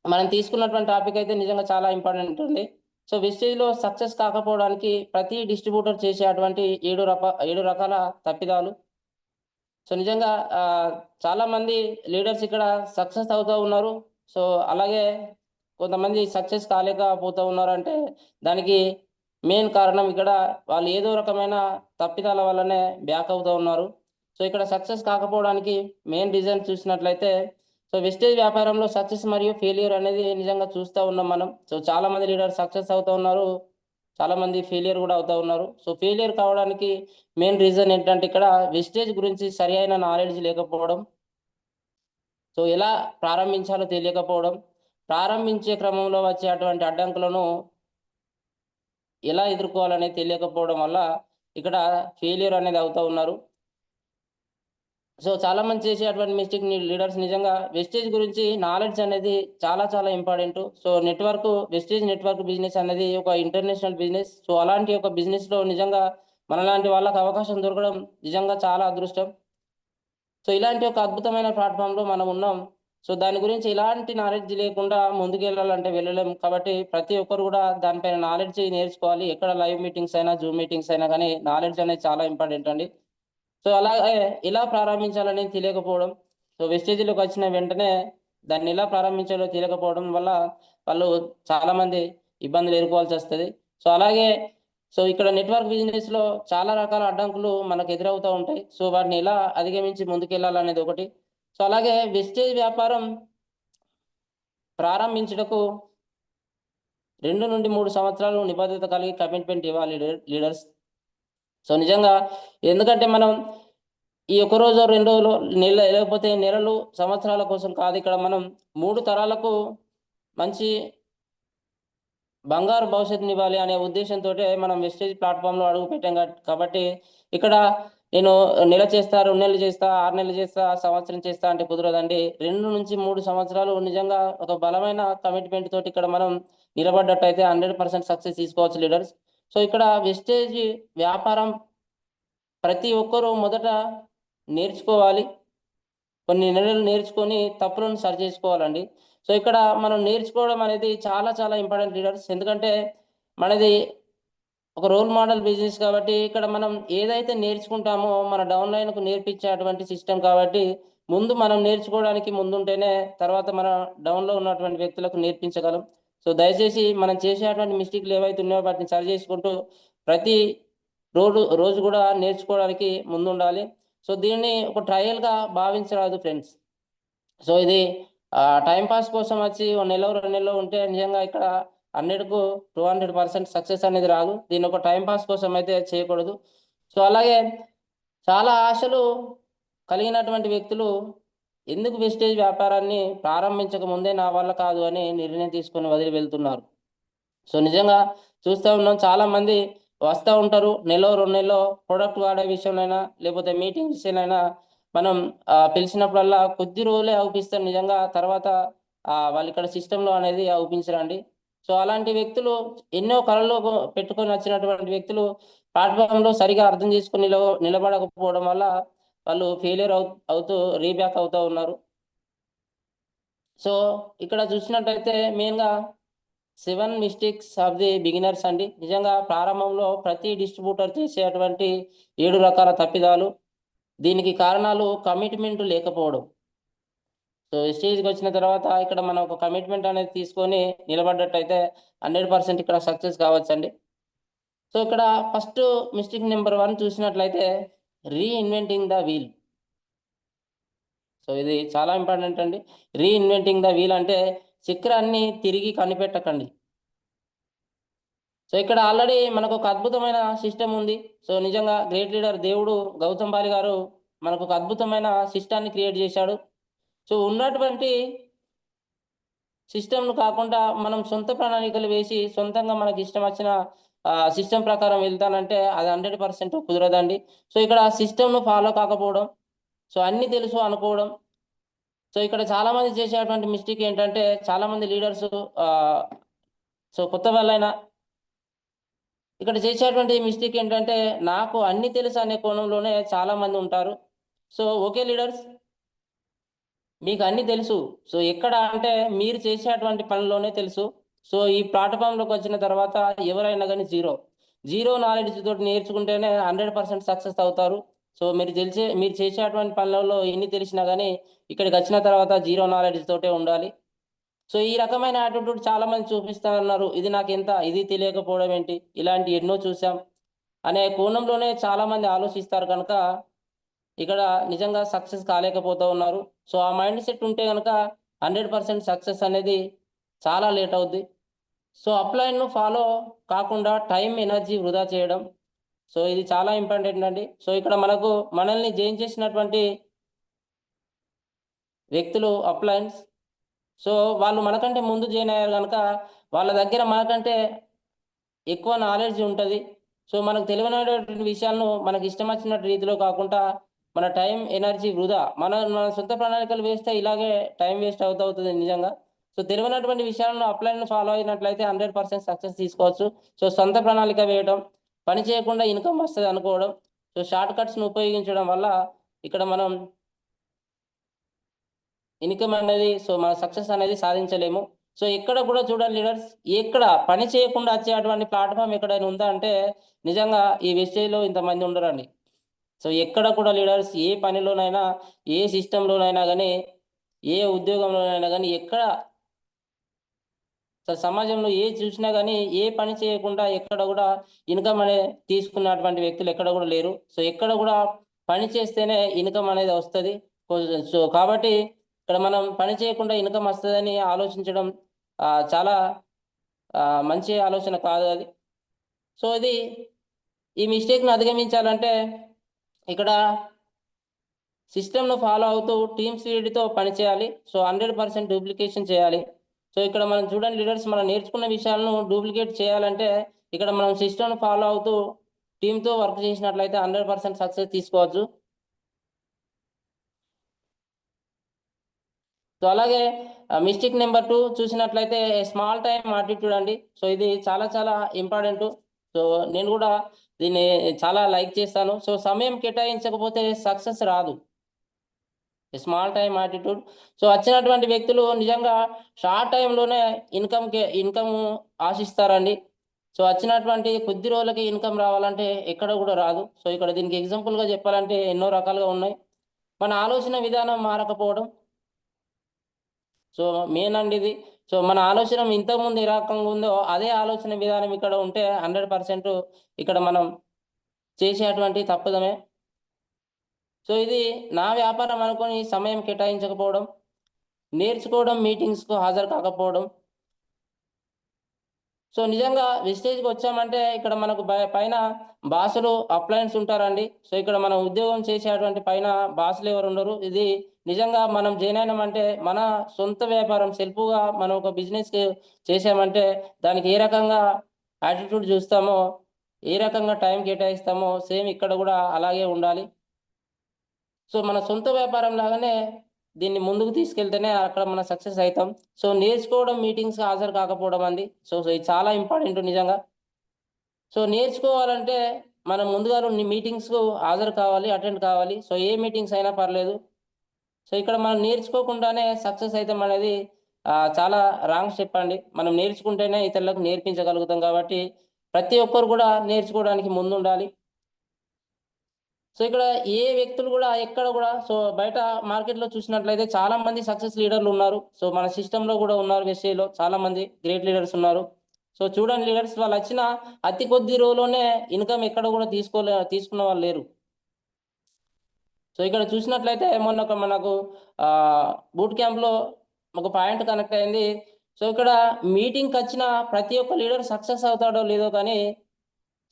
మనం తీసుకున్నటువంటి టాపిక్ అయితే నిజంగా చాలా ఇంపార్టెంట్ అండి. సో, వెస్టేజ్‌లో సక్సెస్ కాకపోవడానికి ప్రతి డిస్ట్రిబ్యూటర్ చేసే అటువంటి 7 రకాల తప్పిదాలు. సో, నిజంగా చాలామంది లీడర్స్ ఇక్కడ సక్సెస్ అవుతా ఉన్నారు. సో, అలాగే కొంతమంది సక్సెస్ కాలేకపోతూ ఉన్నారంటే, దానికి మెయిన్ కారణం ఇక్కడ వాళ్ళు ఏదో రకమైన తప్పిదాల వల్లనే బ్యాక్ అవుతూ ఉన్నారు. సో, ఇక్కడ సక్సెస్ కాకపోవడానికి మెయిన్ రీజన్ చూసినట్లయితే, సో, వెస్టేజ్ వ్యాపారంలో సక్సెస్ మరియు ఫెయిల్యూర్ అనేది నిజంగా చూస్తా ఉన్నాం మనం. సో, చాలామంది లీడర్స్ సక్సెస్ అవుతూ ఉన్నారు. చాలామంది ఫెయిల్యూర్ గూడా అవుతా ఉన్నారు. సో, ఫెయిల్యూర్ కావడానికి మెయిన్ రీజన్ ఏంటంటే ఇక్కడ వెస్టేజ్ గురించి సరి అయిన నాలెడ్జ్ లేకపోవడం. సో, ఎలా ప్రారంభించాలో తెలియకపోవడం. ప్రారంభించే క్రమంలో వచ్చే అటువంటి అడ్డంకులను ఎలా ఎదుర్కోవాలనేది తెలియకపోవడం వల్ల ఇక్కడ ఫెయిల్యూర్ అనేది అవుతా ఉన్నారు. సో, చాలామంది చేసే అటువంటి మిస్టేక్ లీడర్స్ నిజంగా వెస్టేజ్ గురించి నాలెడ్జ్ అనేది చాలా చాలా important. So, Vestige network business అనేది ఒక ఇంటర్నేషనల్ బిజినెస్. సో, అలాంటి ఒక బిజినెస్‌లో నిజంగా మనలాంటి వాళ్ళకి అవకాశం దొరకడం నిజంగా చాలా అదృష్టం. సో, ఇలాంటి ఒక అద్భుతమైన ప్లాట్‌ఫార్మ్‌లో మనం ఉన్నాం. సో, దాని గురించి ఎలాంటి నాలెడ్జ్ లేకుండా ముందుకెళ్ళాలంటే వెళ్ళలేం. కాబట్టి ప్రతి ఒక్కరు గూడా దానిపైన నాలెడ్జ్ నేర్చుకోవాలి. ఎక్కడ లైవ్ మీటింగ్స్ అయినా, జూమ్ మీటింగ్స్ అయినా గానీ నాలెడ్జ్ అనేది చాలా ఇంపార్టెంట్ అండి. సో, అలాగే ఎలా ప్రారంభించాలనేది తెలియకపోవడం. సో, వెస్టేజ్‌లోకొచ్చిన వెంటనే దాన్ని ఎలా ప్రారంభించాలో తెలియకపోవడం వల్ల వాళ్ళు చాలామంది ఇబ్బందులు ఎదుర్కోవాల్సి వస్తుంది. సో అలాగే సో ఇక్కడ నెట్వర్క్ బిజినెస్లో చాలా రకాల అడ్డంకులు మనకు ఎదురవుతూ ఉంటాయి. సో వాటిని ఎలా అధిగమించి ముందుకెళ్ళాలనేది ఒకటి. సో అలాగే వెస్టేజ్ వ్యాపారం ప్రారంభించుటకు 2 నుండి 3 సంవత్సరాలు నిబద్ధత కలిగి కమిట్మెంట్ ఇవ్వాలి లీడర్స్. సో నిజంగా ఎందుకంటే మనం ఈ ఒక రోజు 2 రోజులు లేకపోతే నెలలు సంవత్సరాల కోసం కాదు. ఇక్కడ మనం 3 తరాలకు మంచి బంగారు భవిష్యత్తునివ్వాలి అనే ఉద్దేశంతోటే మనం వెస్టేజ్ ప్లాట్‌ఫామ్‌లో అడుగుపెట్టాం కాబట్టి ఇక్కడ నేను నెల చేస్తా, 2 నెలలు చేస్తా, 6 నెలలు చేస్తా, సంవత్సరం చేస్తా అంటే కుదరదండి. 2-3 సంవత్సరాలు నిజంగా ఒక బలమైన కమిట్మెంట్ తోటి ఇక్కడ మనం నిలబడ్డట్టయితే 100% సక్సెస్ తీసుకోవచ్చు లీడర్స్. సో ఇక్కడ వెస్టేజ్ వ్యాపారం ప్రతి ఒక్కరూ మొదట నేర్చుకోవాలి. కొన్ని నెలలు నేర్చుకొని తప్పులను సరిచేసుకోవాలండి. సో ఇక్కడ మనం నేర్చుకోవడం అనేది చాలా చాలా ఇంపార్టెంట్ లీడర్స్. ఎందుకంటే మనది ఒక రోల్ మోడల్ బిజినెస్ కాబట్టి ఇక్కడ మనం ఏదైతే నేర్చుకుంటామో మన డౌన్‌లైన్‌కు నేర్పించేటువంటి సిస్టమ్ కాబట్టి ముందు మనం నేర్చుకోవడానికి ముందుంటేనే తర్వాత మన డౌన్‌లో ఉన్నటువంటి వ్యక్తులకు నేర్పించగలం. సో దయచేసి మనం చేసేటువంటి మిస్టేక్‌లు ఏవైతే ఉన్నాయో వాటిని సరి చేసుకుంటూ ప్రతి రోజు కూడా నేర్చుకోవడానికి ముందుండాలి. సో దీన్ని ఒక ట్రయల్‌గా భావించరాదు ఫ్రెండ్స్. సో ఇది టైమ్ పాస్ కోసం వచ్చి ఓ నెలో, 2 నెలలో ఉంటే నిజంగా ఇక్కడ 100కు 200% సక్సెస్ అనేది రాదు. దీన్ని ఒక టైమ్ పాస్ కోసం అయితే చేయకూడదు. సో అలాగే చాలా ఆశలు కలిగినటువంటి వ్యక్తులు ఎందుకు వెస్టేజ్ వ్యాపారాన్ని ప్రారంభించక ముందే నా వల్ల కాదు అని నిర్ణయం తీసుకొని వదిలి వెళ్తున్నారు. సో నిజంగా చూస్తా ఉన్నాం చాలామంది వస్తా ఉంటారు. నెలో, 2 నెలలో ప్రొడక్ట్ వాడే విషయంలోనైనా లేకపోతే మీటింగ్ విషయంలోనైనా మనం పిలిచినప్పుడల్లా కొద్ది రోజులే అవుపిస్తారు నిజంగా. తర్వాత వాళ్ళు ఇక్కడ సిస్టమ్‌లో అనేది అవుపించరండి. సో అలాంటి వ్యక్తులు ఎన్నో కలలు పెట్టుకొని వచ్చినటువంటి వ్యక్తులు ప్లాట్‌ఫామ్‌లో సరిగ్గా అర్థం చేసుకొని నిలబడకపోవడం వల్ల వాళ్ళు ఫెయిల్యూర్ అవుతూ రీబ్యాక్ అవుతా ఉన్నారు. సో ఇక్కడ చూసినట్టయితే మెయిన్‌గా 7 మిస్టేక్స్ ఆఫ్ ది బిగినర్స్ అండి. నిజంగా ప్రారంభంలో ప్రతి డిస్ట్రిబ్యూటర్ చేసేటువంటి 7 రకాల తప్పిదాలు. దీనికి కారణాలు కమిట్మెంట్ లేకపోవడం. సో స్టేజ్‌కొచ్చిన తర్వాత ఇక్కడ మనం ఒక కమిట్మెంట్ అనేది తీసుకొని నిలబడ్డట్టయితే 100% ఇక్కడ సక్సెస్ కావచ్చండి. సో ఇక్కడ ఫస్ట్ మిస్టేక్ నెంబర్ 1 చూసినట్లయితే రీఇన్వెంటింగ్ ద వీల్. సో ఇది చాలా ఇంపార్టెంట్ అండి. రీఇన్వెంటింగ్ ద వీల్ అంటే చక్రాన్ని తిరిగి కనిపెట్టకండి. సో ఇక్కడ ఆల్రెడీ మనకొక అద్భుతమైన సిస్టమ్ ఉంది. సో నిజంగా గ్రేట్ లీడర్ దేవుడు గౌతమ్ బాలి గారు మనకొక అద్భుతమైన సిస్టాన్ని క్రియేట్ చేశాడు. సో ఉన్నటువంటి సిస్టమ్‌ను కాకుండా మనం సొంత ప్రణాళికలు వేసి సొంతంగా మనకిష్టం వచ్చిన సిస్టమ్ ప్రకారం వెళ్తానంటే అది 100% కుదరదండి. సో ఇక్కడ సిస్టమ్‌ను ఫాలో కాకపోవడం, సో అన్నీ తెలుసు అనుకోవడం. సో ఇక్కడ చాలామంది చేసేటువంటి మిస్టేక్ ఏంటంటే చాలామంది లీడర్స్ ఆహ్, సో కొత్త వాళ్ళైనా ఇక్కడ చేసేటువంటి మిస్టేక్ ఏంటంటే నాకు అన్నీ తెలుసు అనే కోణంలోనే చాలామంది ఉంటారు. సో ఓకే లీడర్స్ మీకు అన్నీ తెలుసు. సో ఎక్కడ అంటే మీరు చేసేటువంటి పనిలోనే తెలుసు. సో ఈ ప్లాట్‌ఫామ్‌లోకి వచ్చిన తర్వాత ఎవరైనా గాని జీరో. జీరో నాలెడ్జ్ తోటి నేర్చుకుంటేనే 100% సక్సెస్ అవుతారు. సో మీరు చేసేటువంటి పనులలో ఎన్ని తెలిసినా గాని ఇక్కడికొచ్చిన తర్వాత జీరో నాలెడ్జ్ తోటే ఉండాలి. సో ఈ రకమైన యాటిట్యూడ్ చాలామంది చూపిస్తా ఉన్నారు. ఇది తెలియకపోవడం ఏంటి? ఇలాంటివి ఎన్నో చూసాం అనే కోణంలోనే చాలామంది ఆలోచిస్తారు కనుక ఇక్కడ నిజంగా సక్సెస్ కాలేకపోతూ ఉన్నారు. సో ఆ మైండ్ సెట్ ఉంటే గనక 100% సక్సెస్ అనేది చాలా లేట్ అవుద్ది. సో అప్‌లైన్‌ను ఫాలో కాకుండా టైం, ఎనర్జీ వృధా చేయడం. సో ఇది చాలా ఇంపార్టెంట్ అండి. సో ఇక్కడ మనల్ని జయించేసినటువంటి వ్యక్తులు అప్‌లైన్స్. సో వాళ్ళు మనకంటే ముందు జాయిన్ అయ్యారు గనక వాళ్ళ దగ్గర మనకంటే ఎక్కువ నాలెడ్జ్ ఉంటది. సో మనకు తెలియనటువంటి విషయాలను మనకి ఇష్టం వచ్చినట్టు రీతిలో కాకుండా మన టైం, ఎనర్జీ వృధా. మన సొంత ప్రణాళికలు వేస్తే ఇలాగే టైం వేస్ట్ అవుతది నిజంగా. సో తెలివనటువంటి విషయాలను అప్లైన్‌ను ఫాలో అయినట్లయితే 100% సక్సెస్ తీసుకోవచ్చు. సో సొంత ప్రణాళిక వేయడం, పని చేయకుండా ఇన్‌కమ్ వస్తది అనుకోవడం. సో షార్ట్ కట్స్‌ని ఉపయోగించడం వల్ల ఇక్కడ మనం ఇన్‌కమ్ అనేది మన సక్సెస్ అనేది సాధించలేము. సో ఎక్కడ కూడా చూడండి లీడర్స్, ఎక్కడ పని చేయకుండా వచ్చేటువంటి ప్లాట్‌ఫార్మ్ ఎక్కడైనా ఉందా అంటే నిజంగా ఈ వెస్టేజ్‌లో ఇంతమంది ఉండరండి. సో ఎక్కడ కూడా లీడర్స్ ఏ పనిలోనైనా, ఏ సిస్టమ్‌లోనైనా గాని, ఏ ఉద్యోగంలోనైనా గాని ఎక్కడ సో సమాజంలో ఏది చూసినా గానీ ఏ పని చేయకుండా ఎక్కడ కూడా ఇన్‌కమ్ అనేది తీసుకున్నటువంటి వ్యక్తులు ఎక్కడ కూడా లేరు. సో ఎక్కడ కూడా పని చేస్తేనే ఇన్‌కమ్ అనేది వస్తది. సో కాబట్టి ఇక్కడ మనం పని చేయకుండా ఇన్‌కమ్ వస్తదని ఆలోచించడం చాలా మంచి ఆలోచన కాదు అది. సో ఈ మిస్టేక్‌ని అధిగమించాలంటే ఇక్కడ సిస్టమ్‌ను ఫాలో అవుతూ టీమ్ స్పిరిట్‌తో పని చేయాలి. సో 100% డూప్లికేషన్ చేయాలి. సో ఇక్కడ మనం చూడండి లీడర్స్, మనం నేర్చుకున్న విషయాలను డూప్లికేట్ చేయాలంటే ఇక్కడ మనం సిస్టమ్‌ను ఫాలో అవుతూ టీమ్‌తో వర్క్ చేసినట్లయితే 100% సక్సెస్ తీసుకోవచ్చు. సో అలాగే మిస్టేక్ నెంబర్ 2 చూసినట్లయితే స్మాల్ టైమ్ యాటిట్యూడ్ అండి. సో ఇది చాలా చాలా ఇంపార్టెంటు. సో నేను కూడా దీన్ని చాలా లైక్ చేస్తాను. సో సమయం కేటాయించకపోతే సక్సెస్ రాదు. Small time attitude. సో వచ్చినటువంటి వ్యక్తులు నిజంగా షార్ట్ టైమ్‌లోనే ఇన్‌కమ్ ఆశిస్తారండి. సో వచ్చినటువంటి కొద్ది రోజులకే ఇన్‌కమ్ రావాలంటే ఎక్కడ కూడా రాదు. సో ఇక్కడ దీనికి ఎగ్జాంపుల్‌గా చెప్పాలంటే ఎన్నో రకాలుగా ఉన్నాయి. మన ఆలోచన విధానం మారకపోవడం. సో మెయిన్ అండి ఇది. సో మన ఆలోచన ఇంతకుముందు ఏ రకంగా ఉందో అదే ఆలోచన విధానం ఇక్కడ ఉంటే 100% ఇక్కడ మనం చేసేటువంటి తప్పిదమే. సో ఇది నా వ్యాపారం అనుకోని సమయం కేటాయించకపోవడం, నేర్చుకోవడం, మీటింగ్స్‌కు హాజరు కాకపోవడం. సో నిజంగా వెస్టేజ్‌కొచ్చామంటే ఇక్కడ మనకు పైన బాసులు, అప్లయన్స్ ఉంటారండి. సో ఇక్కడ మనం ఉద్యోగం చేసేటువంటి పైన బాసులు ఎవరు ఉండరు. ఇది నిజంగా మనం జాయిన్ అయినామంటే మన సొంత వ్యాపారం సెల్ఫ్‌గా మనం ఒక బిజినెస్ చేసామంటే దానికి ఏ రకంగా యాటిట్యూడ్ చూస్తామో, ఏ రకంగా టైం కేటాయిస్తామో సేమ్ ఇక్కడ కూడా అలాగే ఉండాలి. సో మన సొంత వ్యాపారం లాగానే దీన్ని ముందుకు తీసుకెళ్తేనే అక్కడ మనం సక్సెస్ అయితాం. సో నేర్చుకోవడం, మీటింగ్స్‌కి హాజరు కాకపోవడం అండి. సో ఇది చాలా ఇంపార్టెంట్ నిజంగా. సో నేర్చుకోవాలంటే మనం ముందుగా మీటింగ్స్‌కు హాజరు కావాలి, అటెండ్ కావాలి. సో ఏ మీటింగ్స్ అయినా పర్లేదు. సో ఇక్కడ మనం నేర్చుకోకుండానే సక్సెస్ అయితామనేది చాలా రాంగ్ స్టెప్ అండి. మనం నేర్చుకుంటేనే ఇతరులకు నేర్పించగలుగుతాం కాబట్టి ప్రతి ఒక్కరు కూడా నేర్చుకోవడానికి ముందుండాలి. సో ఇక్కడ ఏ వ్యక్తులు గూడా ఎక్కడ గూడా సో బయట మార్కెట్‌లో చూసినట్లయితే చాలా మంది సక్సెస్ లీడర్‌లు ఉన్నారు. సో మన సిస్టమ్‌లో గూడా ఉన్నారు వెస్టీలో చాలా మంది గ్రేట్ లీడర్స్ ఉన్నారు. సో చూడండి లీడర్స్ వాళ్ళొచ్చిన అతి కొద్ది రోజుల్లోనే ఇన్‌కమ్ ఎక్కడ గూడా తీసుకున్న వాళ్ళు లేరు. సో ఇక్కడ చూసినట్లయితే మొన్న మనకు బూట్ క్యాంప్‌లో ఒక పాయింట్ కనెక్ట్ అయింది. సో ఇక్కడ మీటింగ్‌కొచ్చిన ప్రతి ఒక్క లీడర్ సక్సెస్ అవుతాడో లేదో కానీ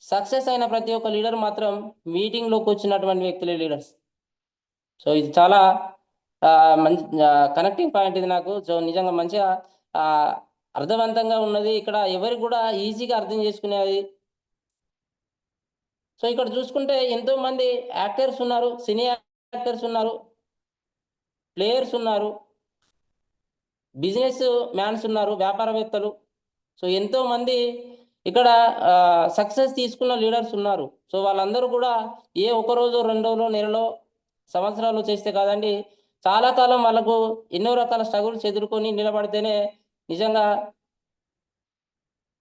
సక్సెస్ అయిన ప్రతి ఒక్క లీడర్ మాత్రం మీటింగ్‌లోకొచ్చినటువంటి వ్యక్తులే లీడర్స్. సో ఇది చాలా కనెక్టింగ్ పాయింట్ ఇది నాకు. సో నిజంగా మంచిగా ఆహ్, అర్థవంతంగా ఉన్నది. ఇక్కడ ఎవరికి గూడా ఈజీగా అర్థం చేసుకునేది. సో ఇక్కడ చూసుకుంటే ఎంతోమంది యాక్టర్స్ ఉన్నారు, సినీ యాక్టర్స్ ఉన్నారు, ప్లేయర్స్ ఉన్నారు, బిజినెస్ మ్యాన్స్ ఉన్నారు, వ్యాపారవేత్తలు. సో ఎంతోమంది ఇక్కడ సక్సెస్ తీసుకున్న లీడర్స్ ఉన్నారు. సో వాళ్ళందరూ కూడా ఏ ఒక రోజో, 2 రోజులో, నెలలో, సంవత్సరాలు చేస్తే కాదండి. చాలా కాలం వాళ్ళకు ఎన్నో రకాల స్ట్రగుల్స్ ఎదుర్కొని నిలబడితేనే నిజంగా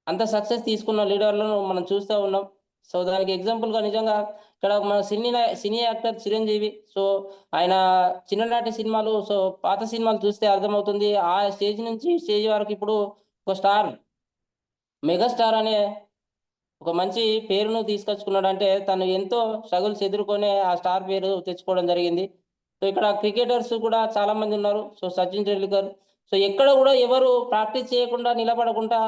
అంత సక్సెస్ తీసుకున్న లీడర్‌లను మనం చూస్తా ఉన్నాం. సో దానికి ఎగ్జాంపుల్‌గా నిజంగా ఇక్కడ మన సినీ యాక్టర్ 'చిరంజీవి'. సో ఆయన చిన్ననాటి సినిమాలు, సో పాత సినిమాలు చూస్తే అర్థమవుతుంది. ఆ స్టేజ్ నుంచి స్టేజ్ వరకు ఇప్పుడు ఒక స్టార్, మెగాస్టార్ అనే ఒక మంచి పేరును తీసుకొచ్చుకున్నాడంటే తను ఎంతో స్ట్రగుల్స్ ఎదుర్కొనే ఆ స్టార్ పేరు తెచ్చుకోవడం జరిగింది. సో ఇక్కడ క్రికెటర్స్ కూడా చాలా మంది ఉన్నారు. సో 'సచిన్ టెండూల్కర్'. సో ఎక్కడ కూడా ఎవరు ప్రాక్టీస్ చేయకుండా, నిలబడకుండా,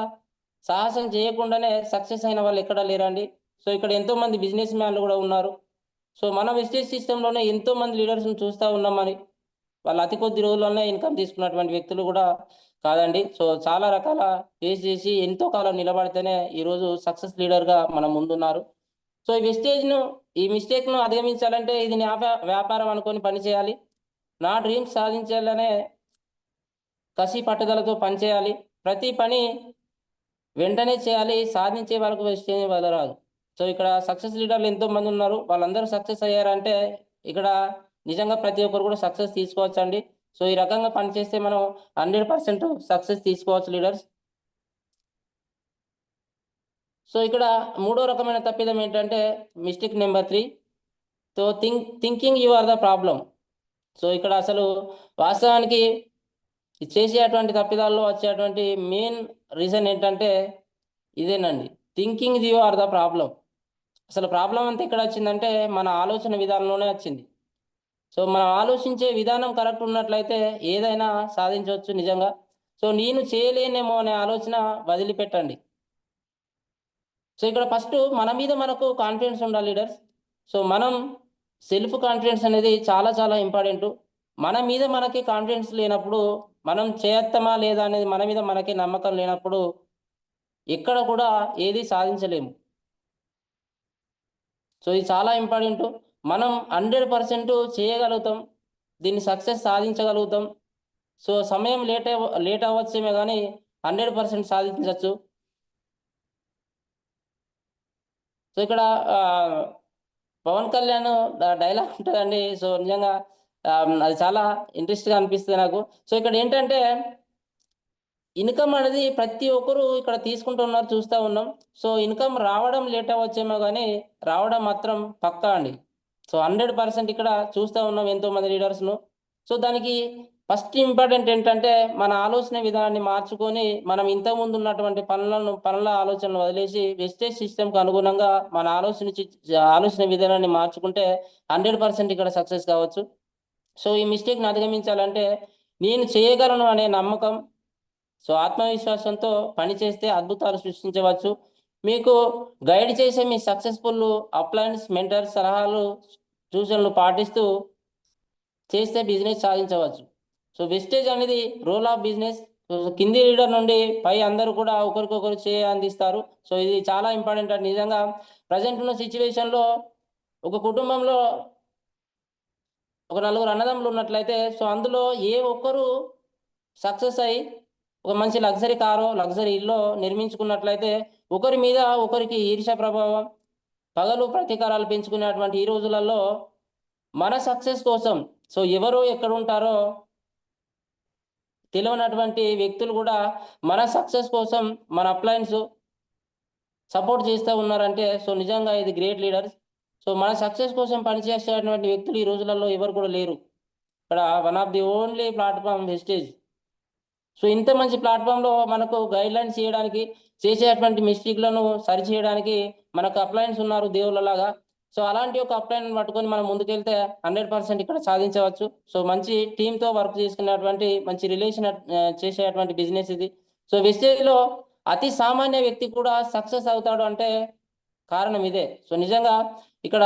సాహసం చేయకుండానే సక్సెస్ అయిన వాళ్ళు ఎక్కడా లేరండి. సో ఇక్కడ ఎంతోమంది బిజినెస్ మ్యాన్‌లు కూడా ఉన్నారు. సో మన వెస్టేజ్ సిస్టమ్‌లోనే ఎంతోమంది లీడర్స్‌ని చూస్తా ఉన్నాం మరి. వాళ్ళు అతి కొద్ది రోజుల్లోనే ఇన్‌కమ్ తీసుకున్నటువంటి వ్యక్తులు గూడా కాదండి. సో చాలా రకాల ఫేస్ చేసి ఎంతో కాలం నిలబడితేనే ఈరోజు సక్సెస్ లీడర్‌గా మన ముందున్నారు. సో ఈ మిస్టేక్‌ను అధిగమించాలంటే ఇది నా వ్యాపారం అనుకోని పని చేయాలి. నా డ్రీమ్స్ సాధించాలనే కసి పట్టుదలతో పని చేయాలి. ప్రతి పని వెంటనే చేయాలి. సాధించే వరకు వెస్టేజ్ వదలరాదు. సో ఇక్కడ సక్సెస్ లీడర్‌లు ఎంతోమంది ఉన్నారు. వాళ్ళందరూ సక్సెస్ అయ్యారంటే ఇక్కడ నిజంగా ప్రతి ఒక్కరు కూడా సక్సెస్ తీసుకోవచ్చండి. సో ఈ రకంగా పని చేస్తే మనం 100% సక్సెస్ తీసుకోవచ్చు లీడర్స్. సో ఇక్కడ మూడో రకమైన తప్పిదం ఏంటంటే mistake number 3. So thinking you are the problem. So ఇక్కడ అసలు వాస్తవానికి చేసేటువంటి తప్పిదాల్లో వచ్చేటువంటి మెయిన్ రీజన్ ఏంటంటే ఇదేనండి. Thinking you are the problem. అసలు ప్రాబ్లమ్ అంతా ఎక్కడ వచ్చిందంటే మన ఆలోచన విధానంలోనే వచ్చింది. సో మనం ఆలోచించే విధానం కరెక్ట్ ఉన్నట్లయితే ఏదైనా సాధించవచ్చు నిజంగా. సో నేను చేయలేనేమో అనే ఆలోచన వదిలిపెట్టండి. సో ఇక్కడ ఫస్ట్ మన మీద మనకు కాన్ఫిడెన్స్ ఉండాలి లీడర్స్. సో మనం సెల్ఫ్ కాన్ఫిడెన్స్ అనేది చాలా చాలా ఇంపార్టెంట్. మన మీద మనకి కాన్ఫిడెన్స్ లేనప్పుడు, మనం చేయత్తమా లేదా అనేది మన మీద మనకి నమ్మకం లేనప్పుడు ఎక్కడ కూడా ఏది సాధించలేము. సో ఇది చాలా ఇంపార్టెంట్. మనం 100% చేయగలుగుతాం. దీన్ని సక్సెస్ సాధించగలుగుతాం. సో సమయం లేట్ అవ్వచ్చేమో గానీ 100% సాధించొచ్చు. సో ఇక్కడ పవన్ కళ్యాణ్ డైలాగ్ ఉంటదండి. సో నిజంగా అది చాలా ఇంట్రెస్ట్‌గా అనిపిస్తది నాకు. సో ఇక్కడ ఏంటంటే ఇన్‌కమ్ అనేది ప్రతి ఒక్కరు ఇక్కడ తీసుకుంటున్నారు, చూస్తా ఉన్నాం. సో ఇన్‌కమ్ రావడం లేట్ అవ్వచ్చేమో గానీ రావడం మాత్రం పక్కా అండి. సో 100% ఇక్కడ చూస్తా ఉన్నాం ఎంతోమంది లీడర్స్‌ను. సో దానికి ఫస్ట్ ఇంపార్టెంట్ ఏంటంటే మన ఆలోచన విధానాన్ని మార్చుకొని మనం ఇంతకుముందు ఉన్నటువంటి పనుల ఆలోచనలు వదిలేసి వెస్టేజ్ సిస్టమ్‌కి అనుగుణంగా మన ఆలోచన విధానాన్ని మార్చుకుంటే 100% ఇక్కడ సక్సెస్ కావచ్చు. సో ఈ మిస్టేక్‌ని అధిగమించాలంటే నేను చేయగలను అనే నమ్మకం, సో ఆత్మవిశ్వాసంతో పని చేస్తే అద్భుతాలు సృష్టించవచ్చు. మీకు గైడ్ చేసే మీ సక్సెస్‌ఫుల్ అప్లయన్స్, మెంటర్స్ సలహాలు, సూచనలు పాటిస్తూ చేస్తే బిజినెస్ సాధించవచ్చు. సో వెస్టేజ్ అనేది రోల్ ఆఫ్ బిజినెస్. సో కింది లీడర్ నుండి పై అందరూ కూడా ఒకరికొకరు అందిస్తారు. సో ఇది చాలా ఇంపార్టెంట్ అండి. నిజంగా ప్రెజెంట్ ఉన్న సిట్యుయేషన్‌లో ఒక కుటుంబంలో ఒక నలుగురు అన్నదమ్ములు ఉన్నట్లయితే సో అందులో ఏ ఒక్కరు సక్సెస్ అయ్యి ఒక మంచి లగ్జరీ కారో, లగ్జరీ ఇల్లో నిర్మించుకున్నట్లయితే ఒకరి మీద ఒకరికి ఈర్ష్య ప్రభావం, పగలు ప్రతీకారాలు పెంచుకునేటువంటి ఈ రోజులలో మన సక్సెస్ కోసం సో ఎవరు ఎక్కడుంటారో తెలవనటువంటి వ్యక్తులు కూడా మన సక్సెస్ కోసం మన అప్లయన్స్ సపోర్ట్ చేస్తూ ఉన్నారంటే సో నిజంగా ఇది గ్రేట్ లీడర్స్. సో మన సక్సెస్ కోసం పనిచేసేటువంటి వ్యక్తులు ఈ రోజులలో ఎవరు కూడా లేరు. ఇక్కడ one of the only platform Vestige. So ఇంత మంచి ప్లాట్‌ఫార్మ్‌లో మనకు గైడ్‌లైన్స్ ఇయ్యడానికి, చేసేటువంటి మిస్టేక్‌లను సరిచేయడానికి మనకు అప్లయన్స్ ఉన్నారు దేవుళ్ళలాగా. సో అలాంటి ఒక అప్లయన్‌ని పట్టుకొని మనం ముందుకెళ్తే 100% ఇక్కడ సాధించవచ్చు. సో మంచి టీమ్‌తో వర్క్ చేసుకునేటువంటి మంచి చేసేటువంటి బిజినెస్ ఇది. సో వెస్టేజ్‌లో అతి సామాన్య వ్యక్తి కూడా సక్సెస్ అవుతాడు అంటే కారణం ఇదే. సో నిజంగా ఇక్కడ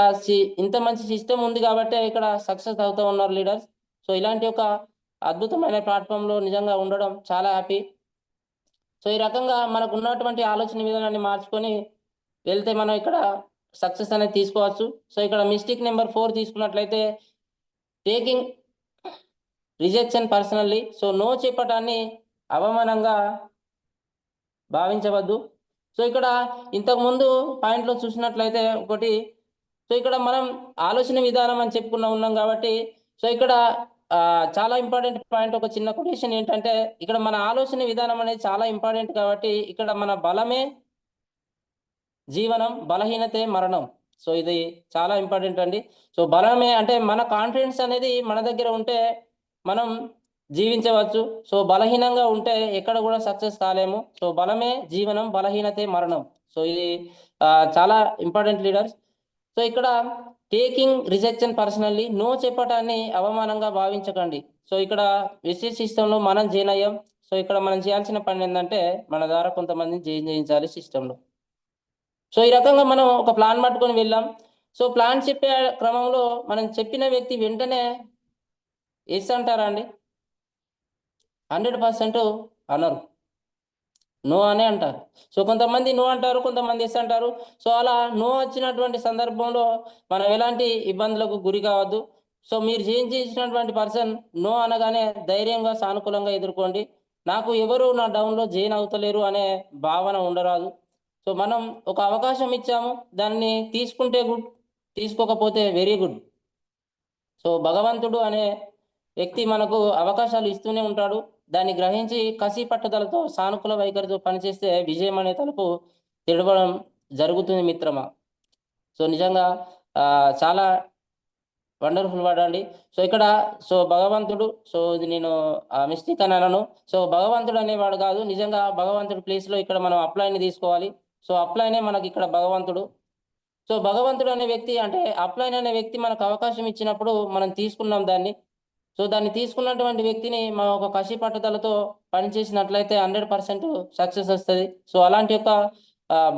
ఇంత మంచి సిస్టమ్ ఉంది కాబట్టే ఇక్కడ సక్సెస్ అవుతా ఉన్నారు లీడర్స్. సో ఇలాంటి ఒక అద్భుతమైన ప్లాట్‌ఫార్మ్‌లో నిజంగా ఉండడం చాలా హ్యాపీ. సో ఈ రకంగా మనకున్నటువంటి ఆలోచన విధానాన్ని మార్చుకొని వెళ్తే మనం ఇక్కడ సక్సెస్ అనేది తీసుకోవచ్చు. సో ఇక్కడ మిస్టేక్ నెంబర్ 4 తీసుకున్నట్లయితే taking rejection personally. So no చెప్పటాన్ని అవమానంగా భావించవద్దు. సో ఇక్కడ ఇంతకుముందు పాయింట్‌లో చూసినట్లయితే ఒకటి, సో ఇక్కడ మనం ఆలోచన విధానం అని ఉన్నాం కాబట్టి సో ఇక్కడ చాలా ఇంపార్టెంట్ పాయింట్, ఒక చిన్న కొటేషన్ ఏంటంటే ఇక్కడ మన ఆలోచన విధానం అనేది చాలా ఇంపార్టెంట్ కాబట్టి ఇక్కడ మన బలమే జీవనం, బలహీనతే మరణం. సో ఇది చాలా ఇంపార్టెంట్ అండి. సో బలమే అంటే మన కాన్ఫిడెన్స్ అనేది మన దగ్గర ఉంటే మనం జీవించవచ్చు. సో బలహీనంగా ఉంటే ఎక్కడ కూడా సక్సెస్ కాలేము. సో బలమే జీవనం, బలహీనతే మరణం. సో ఇది చాలా ఇంపార్టెంట్ లీడర్స్. సో ఇక్కడ టేకింగ్ రిజెక్షన్ పర్సనల్లీ, నో చెప్పటాన్ని అవమానంగా భావించకండి. సో ఇక్కడ వెస్టేజ్ సిస్టమ్‌లో మనం జాయిన్ అయ్యాం. సో ఇక్కడ మనం చేయాల్సిన పని ఏందంటే మన ద్వారా కొంతమందిని జాయిన్ చేయించాలి సిస్టమ్‌లో. సో ఈ రకంగా మనం ఒక ప్లాన్ పట్టుకొని వెళ్ళాం. సో ప్లాన్ చెప్పే క్రమంలో మనం చెప్పిన వ్యక్తి వెంటనే యెస్ అంటారా అండి? 100% అనరు. నో అనే అంటారు. సో కొంతమంది నో అంటారు, కొంతమంది యెస్ అంటారు. సో అలా నో వచ్చినటువంటి సందర్భంలో మనం ఎలాంటి ఇబ్బందులకు గురి కావద్దు. సో మీరు జాయిన్ చేసినటువంటి పర్సన్ నో అనగానే ధైర్యంగా, సానుకూలంగా ఎదుర్కోండి. నాకు ఎవరు నా డౌన్‌లో జాయిన్ అవుతలేరు అనే భావన ఉండరాదు. సో మనం ఒక అవకాశం ఇచ్చాము. దాన్ని తీసుకుంటే గుడ్, తీసుకోకపోతే వెరీ గుడ్. సో భగవంతుడు అనే వ్యక్తి మనకు అవకాశాలు ఇస్తూనే ఉంటాడు. దాన్ని గ్రహించి కసి పట్టుదలతో, సానుకూల వైఖరితో పనిచేస్తే విజయం అనే తలుపు తెరవడం జరుగుతుంది మిత్రమా. సో నిజంగా చాలా వండర్ఫుల్ వర్డ్ అండి. సో ఇక్కడ భగవంతుడు, ఇది నేను మిస్టేక్ అని అనను. భగవంతుడు అనేవాడు కాదు. నిజంగా భగవంతుడి ప్లేస్‌లో ఇక్కడ మనం అప్లైని తీసుకోవాలి. అప్లైనే మనకి ఇక్కడ భగవంతుడు. భగవంతుడు అనే వ్యక్తి అంటే అప్లైన్ అనే వ్యక్తి మనకు అవకాశం ఇచ్చినప్పుడు మనం తీసుకున్నాం దాన్ని. దాన్ని తీసుకున్నటువంటి వ్యక్తిని మనం ఒక కసి పట్టుదలతో పనిచేసినట్లయితే 100% సక్సెస్ వస్తది. అలాంటి యొక్క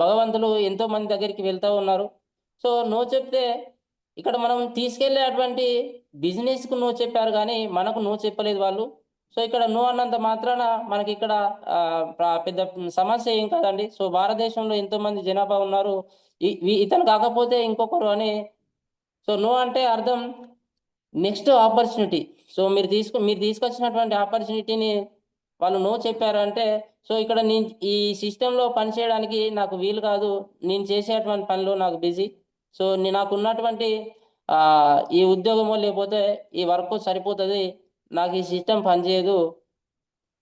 భగవంతులు ఎంతో మంది దగ్గరికి వెళ్తా ఉన్నారు. నో చెప్తే ఇక్కడ మనం తీసుకెళ్ళేటువంటి బిజినెస్‌కు నో చెప్పారు గానీ, మనకు నో చెప్పలేదు వాళ్ళు. ఇక్కడ నో అన్నంత మాత్రాన మనకిక్కడ పెద్ద సమస్య ఏం కాదండి. భారతదేశంలో ఎంతోమంది జనాభా ఉన్నారు. ఇతను కాకపోతే ఇంకొకరు అని. నో అంటే అర్థం నెక్స్ట్ ఆపర్చునిటీ. మీరు తీసుకొచ్చినటువంటి ఆపర్చునిటీని వాళ్ళు నో చెప్పారంటే, ఇక్కడ ఈ సిస్టమ్‌లో పని చేయడానికి నాకు వీలు కాదు. నేను చేసేటువంటి పనిలో నాకు బిజీ. నాకున్నటువంటి ఈ ఉద్యోగమో లేకపోతే ఈ వర్కో సరిపోతది. నాకు ఈ సిస్టమ్ పనిచేయదు.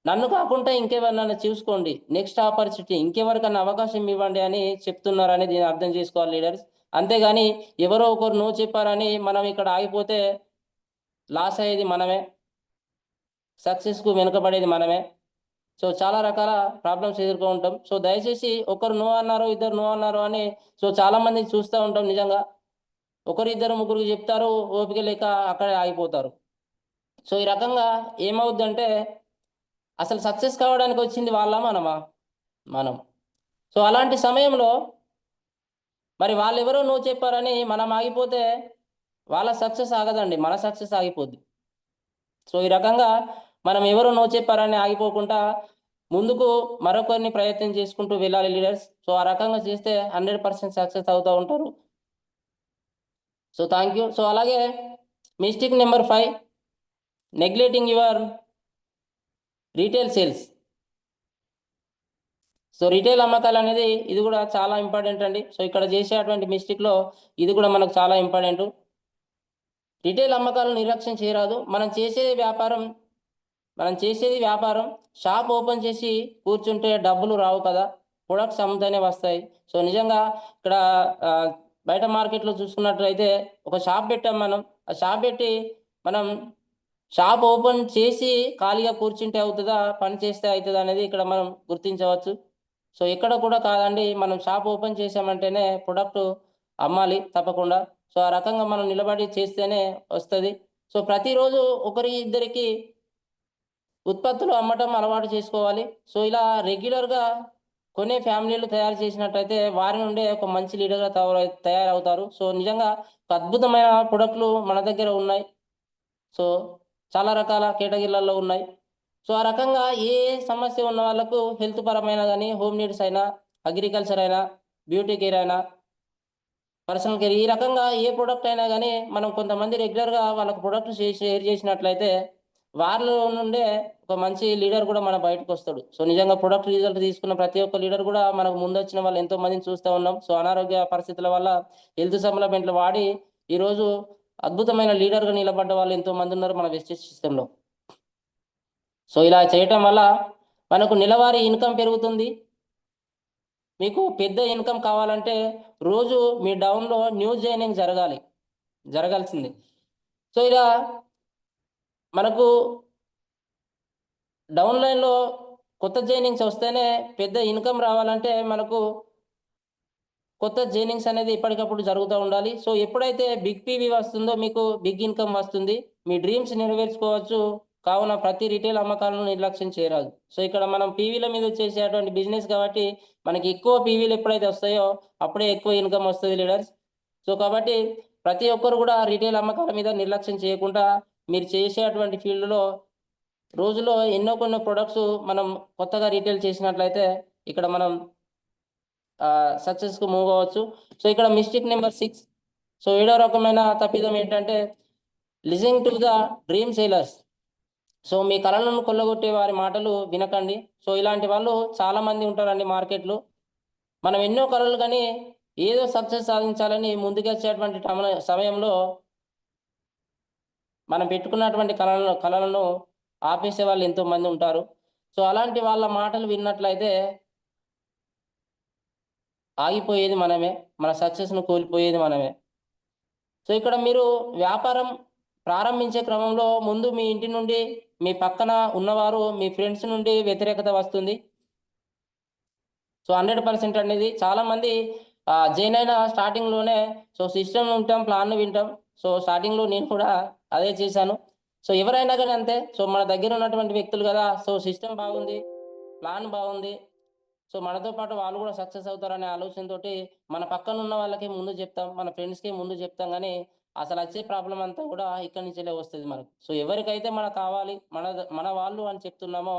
నన్ను కాకుండా ఇంకెవరినైనా చూసుకోండి. నెక్స్ట్ ఆపర్చునిటీ ఇంకెవరికన్నా అవకాశం ఇవ్వండి అని చెప్తున్నారని దీన్ని అర్థం చేసుకోవాలి లీడర్స్. అంతేగాని ఎవరో ఒకరు నో చెప్పారని మనం ఇక్కడ ఆగిపోతే లాస్ అయ్యేది మనమే. సక్సెస్‌కు వెనుకబడేది మనమే. చాలా రకాల ప్రాబ్లమ్స్ ఎదుర్కొంటాం. దయచేసి ఒకరు నో అన్నారు, ఇద్దరు నో అన్నారు అని చాలా మందిని చూస్తా ఉంటాం నిజంగా. ఒకరు, ఇద్దరు, ముగ్గురికి చెప్తారు. ఓపిక లేక అక్కడే ఆగిపోతారు. ఈ రకంగా ఏమవుద్దంటే అసలు సక్సెస్ కావడానికి వచ్చింది వాళ్ళా? మనమా? మనం. అలాంటి సమయంలో మరి వాళ్ళెవరో నో చెప్పారని మనం ఆగిపోతే వాళ్ళ సక్సెస్ ఆగదండి. మన సక్సెస్ ఆగిపోద్ది. ఈ రకంగా మనం ఎవరో నో చెప్పారని ఆగిపోకుండా ముందుకు మరొకరిని ప్రయత్నం చేసుకుంటూ వెళ్ళాలి లీడర్స్. ఆ రకంగా చేస్తే 100% సక్సెస్ అవుతా ఉంటారు. Thank you. అలాగే mistake number 5, neglecting your retail sales. Retail అమ్మకాలనేది ఇది కూడా చాలా ఇంపార్టెంట్ అండి. ఇక్కడ చేసేటువంటి మిస్టేక్‌లో ఇది కూడా మనకు చాలా ఇంపార్టెంటు. రిటైల్ అమ్మకాలను నిర్లక్ష్యం చేయరాదు. మనం చేసేది వ్యాపారం. షాప్ ఓపెన్ చేసి కూర్చుంటే డబ్బులు రావు కదా! ప్రొడక్ట్స్ అమ్ముతేనే వస్తాయి. నిజంగా ఇక్కడ బయట మార్కెట్‌లో చూసుకున్నట్లయితే ఒక షాప్ పెట్టాం మనం. ఆ షాప్ పెట్టి మనం షాప్ ఓపెన్ చేసి ఖాళీగా కూర్చుంటే అవుతదా? పని చేస్తే అయితదా? అనేది ఇక్కడ మనం గుర్తించవచ్చు. ఎక్కడ కూడా కాదండి. మనం షాప్ ఓపెన్ చేసామంటేనే ప్రొడక్ట్ అమ్మాలి తప్పకుండా. ఆ రకంగా మనం నిలబడి చేస్తేనే వస్తది. ప్రతిరోజు ఒకరి, ఇద్దరికి ఉత్పత్తులు అమ్మటం అలవాటు చేసుకోవాలి. ఇలా రెగ్యులర్‌గా కొనే ఫ్యామిలీలు తయారు చేసినట్టయితే వారి నుండే ఒక మంచి లీడర్‌గా తయారవుతారు. నిజంగా ఒక అద్భుతమైన ప్రొడక్ట్‌లు మన దగ్గర ఉన్నాయి. సో, చాలా రకాల కేటగిరీలలో ఉన్నాయి. ఆ రకంగా ఏ సమస్య ఉన్న వాళ్ళకు హెల్త్ పరమైన గాని, హోమ్ నీడ్స్ అయినా, అగ్రికల్చర్ అయినా, బ్యూటీ కేర్ అయినా, పర్సనల్ కేర్ ఈ రకంగా ఏ ప్రొడక్ట్ అయినా గాని మనం కొంతమంది రెగ్యులర్‌గా వాళ్ళకి ప్రొడక్ట్ షేర్ చేసినట్లయితే వాళ్ళలో నుండే ఒక మంచి లీడర్ కూడా మన బయటకొస్తాడు. నిజంగా ప్రొడక్ట్ రిజల్ట్ తీసుకున్న ప్రతి ఒక్క లీడర్ కూడా మనకు ముందొచ్చిన వాళ్ళు ఎంతో మందిని చూస్తా ఉన్నాం. అనారోగ్య పరిస్థితుల వల్ల హెల్త్ సప్లిమెంట్లు వాడి ఈరోజు అద్భుతమైన లీడర్‌గా నిలబడ్డ వాళ్ళు ఎంతో మంది ఉన్నారు మన వెస్టేజ్ సిస్టమ్‌లో. ఇలా చేయటం వల్ల మనకు నెలవారీ ఇన్‌కమ్ పెరుగుతుంది. మీకు పెద్ద ఇన్‌కమ్ కావాలంటే రోజు మీ డౌన్‌లో న్యూ జాయినింగ్ జరగాల్సిందే. ఇలా మనకు డౌన్‌లైన్‌లో కొత్త జాయినింగ్స్ వస్తేనే పెద్ద ఇన్‌కమ్ రావాలంటే మనకు కొత్త జెర్నింగ్స్ అనేది ఎప్పటికప్పుడు జరుగుతా ఉండాలి. ఎప్పుడైతే బిగ్ పీవీ వస్తుందో మీకు బిగ్ ఇన్‌కమ్ వస్తుంది. మీ డ్రీమ్స్ నెరవేర్చుకోవచ్చు. కావున ప్రతి రిటైల్ అమ్మకాలను నిర్లక్ష్యం చేయరాదు. ఇక్కడ మనం పీవీల మీద చేసేటువంటి బిజినెస్ కాబట్టి మనకి ఎక్కువ పీవీలు ఎప్పుడైతే వస్తాయో అప్పుడే ఎక్కువ ఇన్‌కమ్ వస్తది లీడర్స్. కాబట్టి ప్రతి ఒక్కరు కూడా రిటైల్ అమ్మకాల మీద నిర్లక్ష్యం చేయకుండా మీరు చేసేటువంటి ఫీల్డ్‌లో రోజులో ఎన్నో కొన్ని ప్రొడక్ట్స్ మనం కొత్తగా రిటైల్ చేసినట్లయితే ఇక్కడ మనం సక్సెస్‌కు మూవ్ అవ్వచ్చు. ఇక్కడ మిస్టేక్ నెంబర్ 6. ఏడో రకమైన తప్పిదం ఏంటంటే listening to the dream stealers. మీ కలలను కొల్లగొట్టే వారి మాటలు వినకండి. ఇలాంటి వాళ్ళు చాలా మంది ఉంటారండి మార్కెట్‌లో. మనం ఎన్నో కలలు కని ఏదో సక్సెస్ సాధించాలని ముందుకొచ్చేటువంటి సమయంలో మనం పెట్టుకున్నటువంటి కలలను ఆపేసే వాళ్ళు ఎంతో మంది ఉంటారు. అలాంటి వాళ్ళ మాటలు విన్నట్లయితే ఆగిపోయేది మనమే. మన సక్సెస్‌ను కోల్పోయేది మనమే. సో ఇక్కడ మీరు వ్యాపారం ప్రారంభించే క్రమంలో ముందు మీ ఇంటి నుండి, మీ పక్కన ఉన్నవారు, మీ ఫ్రెండ్స్ నుండి వ్యతిరేకత వస్తుంది. సో 100% అనేది చాలామంది జైన్ అయిన స్టార్టింగ్‌లోనే సో సిస్టమ్ వింటాం, ప్లాన్‌లు వింటాం. సో స్టార్టింగ్‌లో నేను కూడా అదే చేశాను. సో ఎవరైనా గాని అంతే. సో మన దగ్గర ఉన్నటువంటి వ్యక్తులు గదా! సో సిస్టమ్ బాగుంది, ప్లాన్ బాగుంది. సో మనతో పాటు వాళ్ళు గూడా సక్సెస్ అవుతారనే ఆలోచనతోటి మన పక్కన ఉన్న వాళ్ళకి ముందు జెప్తాం. మన ఫ్రెండ్స్‌కి ముందు జెప్తాం గానీ, అసలొచ్చే ప్రాబ్లమ్ అంతా గూడా ఇక్కడి నుంచెల్లే వస్తది మనకు. సో ఎవరికైతే మనకు కావాలి, మన వాళ్ళు అని చెప్తున్నామో,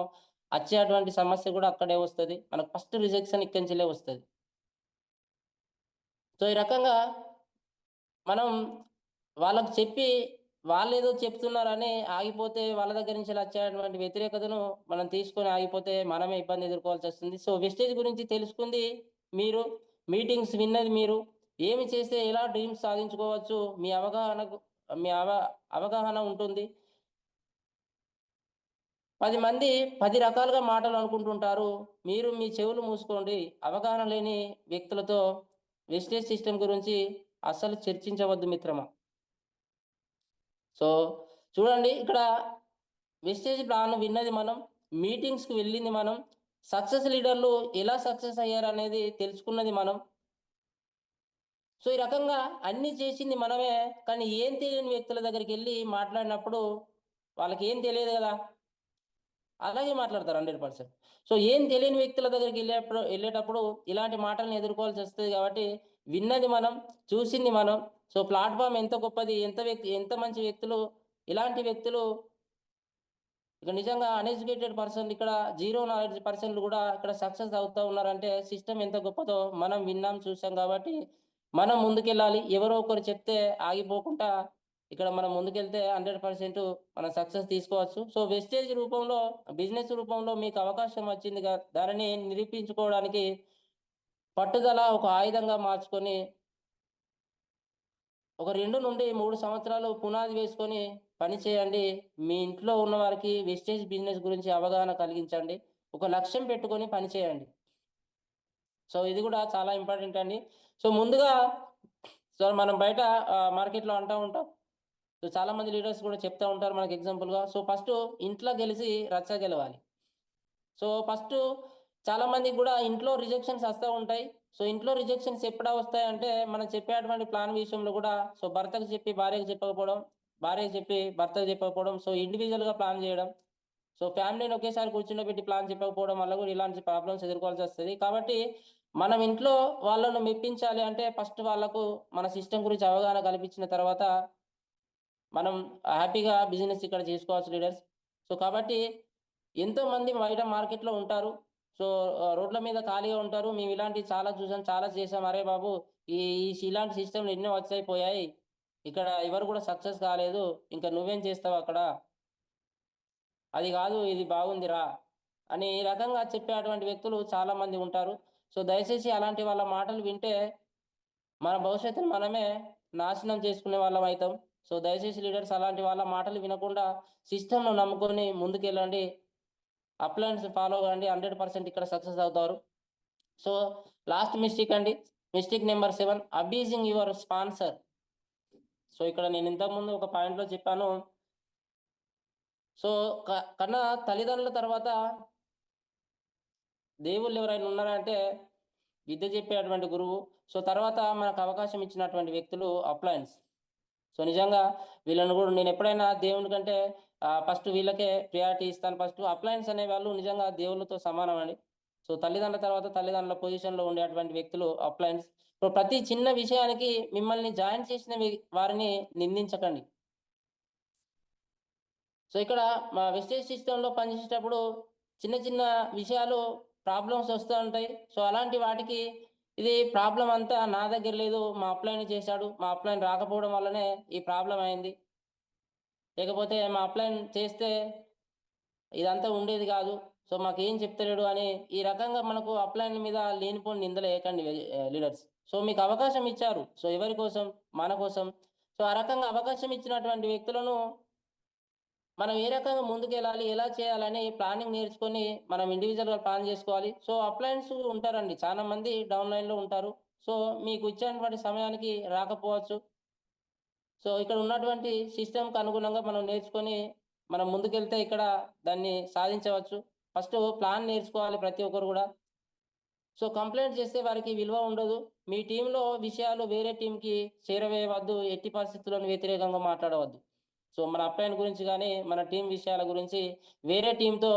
అచ్చే అటువంటి సమస్య గూడా అక్కడే వస్తది. మనకు ఫస్ట్ రిజెక్షన్ ఇక్కడి నుంచెల్లే వస్తది. సో ఈ రకంగా మనం వాళ్ళకి చెప్పి, వాళ్ళేదో చెప్తున్నారని ఆగిపోతే, వాళ్ళ దగ్గర నుంచి వచ్చేటువంటి వ్యతిరేకతను మనం తీసుకొని ఆగిపోతే, మనమే ఇబ్బంది ఎదుర్కోవాల్సొస్తుంది. సో, వెస్టేజ్ గురించి తెలుసుకుంది మీరు, మీటింగ్స్ విన్నది మీరు, ఏమి చేస్తే ఎలా డ్రీమ్స్ సాధించుకోవచ్చు, మీ అవగాహన ఉంటుంది. 10 మంది 10 రకాలుగా మాటలు అనుకుంటుంటారు. మీరు మీ చెవులు మూసుకోండి. అవగాహన లేని వ్యక్తులతో వెస్టేజ్ సిస్టమ్ గురించి అస్సలు చర్చించవద్దు మిత్రమా. సో, చూడండి ఇక్కడ వెస్టేజ్ ప్లాన్ విన్నది మనం, మీటింగ్స్‌కి వెళ్ళింది మనం, సక్సెస్ లీడర్‌లు ఎలా సక్సెస్ అయ్యారనేది తెలుసుకున్నది మనం. సో, ఈ రకంగా అన్నీ చేసింది మనమే. కానీ ఏం తెలియని వ్యక్తుల దగ్గరికెళ్ళి మాట్లాడినప్పుడు వాళ్ళకేం తెలియదు గదా! అలాగే మాట్లాడతారు 100%. సో, ఏం తెలియని వ్యక్తుల దగ్గరికెళ్ళేటప్పుడు ఇలాంటి మాటల్ని ఎదుర్కోవాల్సొస్తది గాబట్టి, విన్నది మనం, చూసింది మనం. సో, ప్లాట్‌ఫార్మ్ ఎంత గొప్పది, ఎంత మంచి వ్యక్తులు, ఇలాంటి వ్యక్తులు ఇక నిజంగా అన్‌ఎడ్యుకేటెడ్ పర్సన్ ఇక్కడ జీరో నాలెడ్జ్ పర్సన్‌లు గూడా ఇక్కడ సక్సెస్ అవుతా ఉన్నారంటే సిస్టమ్ ఎంత గొప్పదో మనం విన్నాం, చూసాం గాబట్టి మనం ముందుకెళ్ళాలి. ఎవరో ఒకరు చెప్తే ఆగిపోకుండా ఇక్కడ మనం ముందుకెళ్తే 100% మనం సక్సెస్ తీసుకోవచ్చు. సో, వెస్టేజ్ రూపంలో, బిజినెస్ రూపంలో మీకు అవకాశం వచ్చిందిగా దానిని నిరూపించుకోవడానికి పట్టుదల ఒక ఆయుధంగా మార్చుకొని ఒక 2-3 సంవత్సరాలు పునాది వేసుకొని పని చేయండి. మీ ఇంట్లో ఉన్నవారికి వెస్టేజ్ బిజినెస్ గురించి అవగాహన కలిగించండి. ఒక లక్ష్యం పెట్టుకొని పని చేయండి. సో, ఇది గూడా చాలా ఇంపార్టెంట్ అండి. సో, ముందుగా సో, మనం బయట మార్కెట్‌లో అంటా ఉంటాం. సో, చాలామంది లీడర్స్ గూడా చెప్తా ఉంటారు మనకు ఎగ్జాంపుల్‌గా. సో, ఫస్టు ఇంట్లో గెలిసి రచ్చ గెలవాలి. సో, ఫస్టు చాలా మందికి గూడా ఇంట్లో రిజెక్షన్స్ వస్తా ఉంటాయి. సో, ఇంట్లో రిజెక్షన్స్ ఎప్పుడా వస్తాయంటే, మనం చెప్పేటువంటి ప్లాన్ విషయంలో గూడా సో, భర్తకు చెప్పి భార్యకు చెప్పకపోవడం, భార్యకు చెప్పి భర్తకు చెప్పకపోవడం, సో, ఇండివిడ్యువల్‌గా ప్లాన్ జేయడం. సో, ఫ్యామిలీని ఒకేసారి కూర్చుండబెట్టి ప్లాన్ చెప్పకపోవడం వల్ల గూడా ఇలాంటి ప్రాబ్లమ్స్ ఎదుర్కోవాల్సొస్తది. కాబట్టి, మనం ఇంట్లో వాళ్ళను మెప్పించాలి అంటే, ఫస్ట్ వాళ్ళకు మన సిస్టమ్ గురించి అవగాహన కల్పించిన తర్వాత మనం హ్యాపీగా బిజినెస్ ఇక్కడ చేసుకోవచ్చు లీడర్స్. సో, కాబట్టి ఎంతోమంది బయట మార్కెట్‌లో ఉంటారు. సో, రోడ్ల మీద ఖాళీగా ఉంటారు. మేము ఇలాంటివి చాలా చూసాం, చాలా చేసాం. అరే బాబు! ఈ ఈ ఇలాంటి సిస్టమ్‌లు ఎన్నో వచ్చాయి, పోయాయి. ఇక్కడ ఎవరు కూడా సక్సెస్ కాలేదు. ఇంక నువ్వేం చేస్తావక్కడ? అది గాదు, ఇది బాగుందిరా! అని ఈ రకంగా చెప్పేటువంటి వ్యక్తులు చాలామంది ఉంటారు. సో, దయచేసి అలాంటి వాళ్ళ మాటలు వింటే మన భవిష్యత్తును మనమే నాశనం చేసుకునే వాళ్ళమైతాం. సో, దయచేసి లీడర్స్ అలాంటి వాళ్ళ మాటలు వినకుండా సిస్టమ్‌ను నమ్ముకొని ముందుకెళ్ళండి. అప్లైన్స్ ఫాలో కాండి. 100% ఇక్కడ సక్సెస్ అవుతారు. సో, లాస్ట్ మిస్టేక్ అండి. Mistake number 7 abusing your sponsor. So, ఇక్కడ నేను ఇంతకుముందు ఒక పాయింట్‌లో చెప్పాను. సో, కన్నా తల్లిదండ్రుల తర్వాత దేవుళ్ళు ఎవరైనా ఉన్నారంటే విద్య చెప్పేటువంటి గురువు. సో, తర్వాత మనకు అవకాశం ఇచ్చినటువంటి వ్యక్తులు అప్లయన్స్. సో, నిజంగా వీళ్ళని గూడా నేనెప్పుడైనా దేవుని కంటే ఫస్ట్ వీళ్ళకే ప్రియారిటీ ఇస్తాను. ఫస్ట్ అప్లయన్స్ అనేవాళ్ళు నిజంగా దేవుళ్ళతో సమానమండి. సో, తల్లిదండ్రుల తర్వాత తల్లిదండ్రుల పొజిషన్‌లో ఉండేటువంటి వ్యక్తులు అప్లయన్స్. సో, ప్రతి చిన్న విషయానికి మిమ్మల్ని జాయిన్ చేసిన వారిని నిందించకండి. సో, ఇక్కడ మా వెస్టేజ్ సిస్టమ్‌లో పనిచేసేటప్పుడు చిన్న చిన్న విషయాలు ప్రాబ్లమ్స్ వస్తూ ఉంటాయి. సో, అలాంటి వాటికి ఇది ప్రాబ్లమ్ అంతా నా దగ్గర లేదు. మా అప్‌లైన్ చేశాడు. మా అప్‌లైన్ రాకపోవడం వల్లనే ఈ ప్రాబ్లమ్ అయింది. లేకపోతే మా అప్‌లైన్ చేస్తే ఇదంతా ఉండేది గాదు. సో, మాకేం చెప్తలేడు అని ఈ రకంగా మనకు అప్‌లైన్ మీద లేనిపోని నిందలేయకండి లీడర్స్. సో, మీకు అవకాశం ఇచ్చారు. సో, ఎవరి కోసం? మన కోసం. సో, ఆ రకంగా అవకాశం ఇచ్చినటువంటి వ్యక్తులను మనం ఏ రకంగా ముందుకెళ్ళాలి, ఎలా చేయాలని ప్లానింగ్ నేర్చుకొని, మనం ఇండివిడ్యువల్‌గా ప్లాన్ జేసుకోవాలి. సో, అప్లయన్స్ ఉంటారండి. చాలా మంది డౌన్ లైన్‌లో ఉంటారు. సో, మీకు ఇచ్చినటువంటి సమయానికి రాకపోవచ్చు. సో ఇక్కడ ఉన్నటువంటి సిస్టమ్‌కి అనుగుణంగా మనం నేర్చుకొని మనం ముందుకెళ్తే ఇక్కడ దాన్ని సాధించవచ్చు. ఫస్టు ప్లాన్ నేర్చుకోవాలి ప్రతి ఒక్కరు గూడా. సో కంప్లెయింట్ చేస్తే వారికి విలువ ఉండదు. మీ టీమ్‌లో విషయాలు వేరే టీమ్‌కి చేరవేయవద్దు. ఎట్టి పరిస్థితుల్లోను వ్యతిరేకంగా మాట్లాడవద్దు. సో మన అప్లైన్ గురించి గాని, మన టీమ్ విషయాల గురించి వేరే టీమ్‌తో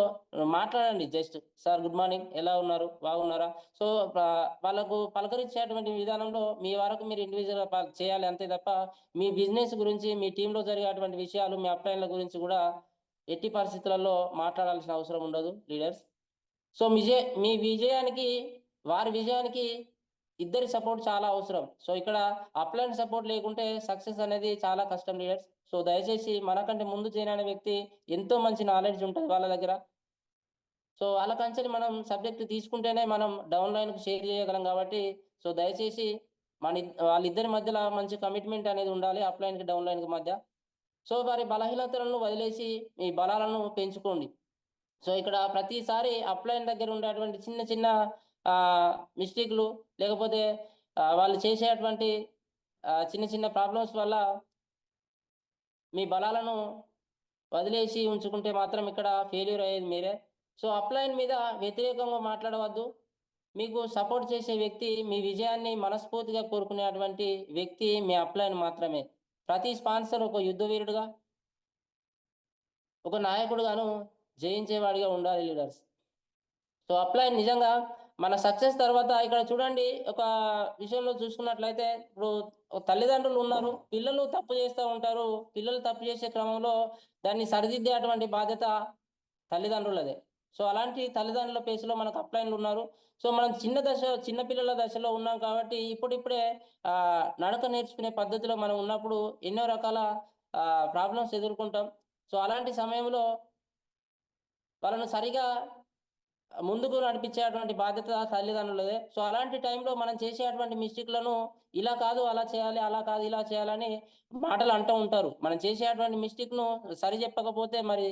మాట్లాడండి జస్ట్. Sir good morning. ఎలా ఉన్నారు? బాగున్నారా? సో వాళ్ళకు పలకరించేటువంటి విధానంలో మీ వరకు మీరు ఇండివిడ్యువల్‌గా చేయాలి అంతే తప్ప, మీ బిజినెస్ గురించి, మీ టీమ్‌లో జరిగేటువంటి విషయాలు, మీ అప్లైన్‌ల గురించి గూడా ఎట్టి పరిస్థితులలో మాట్లాడాల్సిన అవసరం ఉండదు లీడర్స్. సో మీ విజయానికి, వారి విజయానికి ఇద్దరి సపోర్ట్ చాలా అవసరం. సో ఇక్కడ అప్‌లైన్ సపోర్ట్ లేకుంటే సక్సెస్ అనేది చాలా కష్టం లీడర్స్. సో దయచేసి మనకంటే ముందు జాయిన్ అయిన వ్యక్తి ఎంతో మంచి నాలెడ్జ్ ఉంటది వాళ్ళ దగ్గర. సో వాళ్ళ కంచెలి మనం సబ్జెక్ట్ తీసుకుంటేనే మనం డౌన్ లైన్‌కి షేర్ చేయగలం కాబట్టి, సో దయచేసి వాళ్ళిద్దరి మధ్యల మంచి కమిట్మెంట్ అనేది ఉండాలి అప్‌లైన్‌కి, డౌన్ లైన్‌కి మధ్య. సో వారి బలహీనతలను వదిలేసి మీ బలాలను పెంచుకోండి. సో ఇక్కడ ప్రతిసారి అప్‌లైన్ దగ్గర ఉండేటువంటి చిన్న చిన్న మిస్టేక్‌లు లేకపోతే వాళ్ళు చేసేటువంటి చిన్న చిన్న ప్రాబ్లమ్స్ వల్ల మీ బలాలను వదిలేసి ఉంచుకుంటే మాత్రం ఇక్కడ ఫెయిల్యూర్ అయ్యేది మీరే. సో అప్‌లైన్ మీద వ్యతిరేకంగా మాట్లాడవద్దు. మీకు సపోర్ట్ చేసే వ్యక్తి, మీ విజయాన్ని మనస్ఫూర్తిగా కోరుకునేటువంటి వ్యక్తి మీ అప్‌లైన్ మాత్రమే. ప్రతి స్పాన్సర్ ఒక యుద్ధ వీరుడుగా, ఒక నాయకుడుగాను జయించేవాడిగా ఉండాలి లీడర్స్. సో అప్లై నిజంగా మన సక్సెస్ తర్వాత ఇక్కడ చూడండి ఒక విషయంలో చూసుకున్నట్లయితే ఇప్పుడు తల్లిదండ్రులు ఉన్నారు. పిల్లలు తప్పు చేస్తా ఉంటారు. పిల్లలు తప్పు చేసే క్రమంలో దాన్ని సరిదిద్దేటువంటి బాధ్యత తల్లిదండ్రులదే. సో అలాంటి తల్లిదండ్రుల ప్లేస్‌లో మనకు అప్లైన్‌లు ఉన్నారు. సో మనం చిన్న పిల్లల దశలో ఉన్నాం కాబట్టి ఇప్పుడిప్పుడే నడక నేర్చుకునే పద్ధతిలో మనం ఉన్నప్పుడు ఎన్నో రకాల ప్రాబ్లమ్స్ ఎదుర్కొంటాం. సో అలాంటి సమయంలో వాళ్ళను సరిగా ముందుకు నడిపించేటువంటి బాధ్యత తల్లిదండ్రులదే. సో అలాంటి టైంలో మనం చేసేటువంటి మిస్టేక్‌లను ఇలా కాదు అలా చేయాలి, అలా కాదు ఇలా చేయాలని మాటలు అంటూ ఉంటారు. మనం చేసేటువంటి మిస్టేక్‌ను సరిజెప్పకపోతే మరి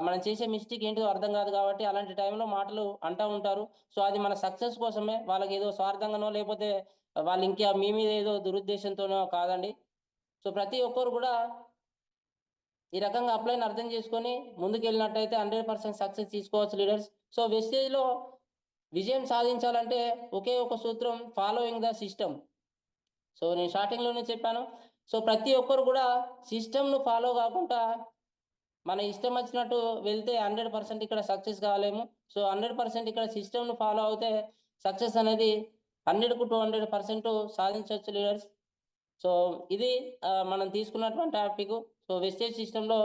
మనం చేసే మిస్టేక్ ఏంటిదో అర్థం కాదు కాబట్టి అలాంటి టైంలో మాటలు అంటా ఉంటారు. సో అది మన సక్సెస్ కోసమే. వాళ్ళకేదో స్వార్థంగానో లేపోతే వాళ్ళు ఇంకా మీ మీద ఏదో దురుద్దేశంతోనో కాదండి. సో ప్రతి ఒక్కరు కూడా ఈ రకంగా అప్లైని అర్థం చేసుకొని ముందుకెళ్ళినట్టయితే 100% సక్సెస్ తీసుకోవచ్చు లీడర్స్. సో వెస్టేజ్‌లో విజయం సాధించాలంటే ఒకే ఒక సూత్రం ఫాలోయింగ్ ద సిస్టమ్. సో నేను స్టార్టింగ్‌లోనే చెప్పాను. సో ప్రతి ఒక్కరు కూడా సిస్టమ్‌ను ఫాలో కాకుండా మన ఇష్టం వచ్చినట్టు వెళ్తే 100% ఇక్కడ సక్సెస్ కాలేము. సో 100% ఇక్కడ సిస్టమ్‌ను ఫాలో అవుతే సక్సెస్ అనేది 100కు 200% సాధించొచ్చు లీడర్స్. సో ఇది మనం తీసుకున్నటువంటి టాపికు. సో వెస్టేజ్ సిస్టమ్‌లో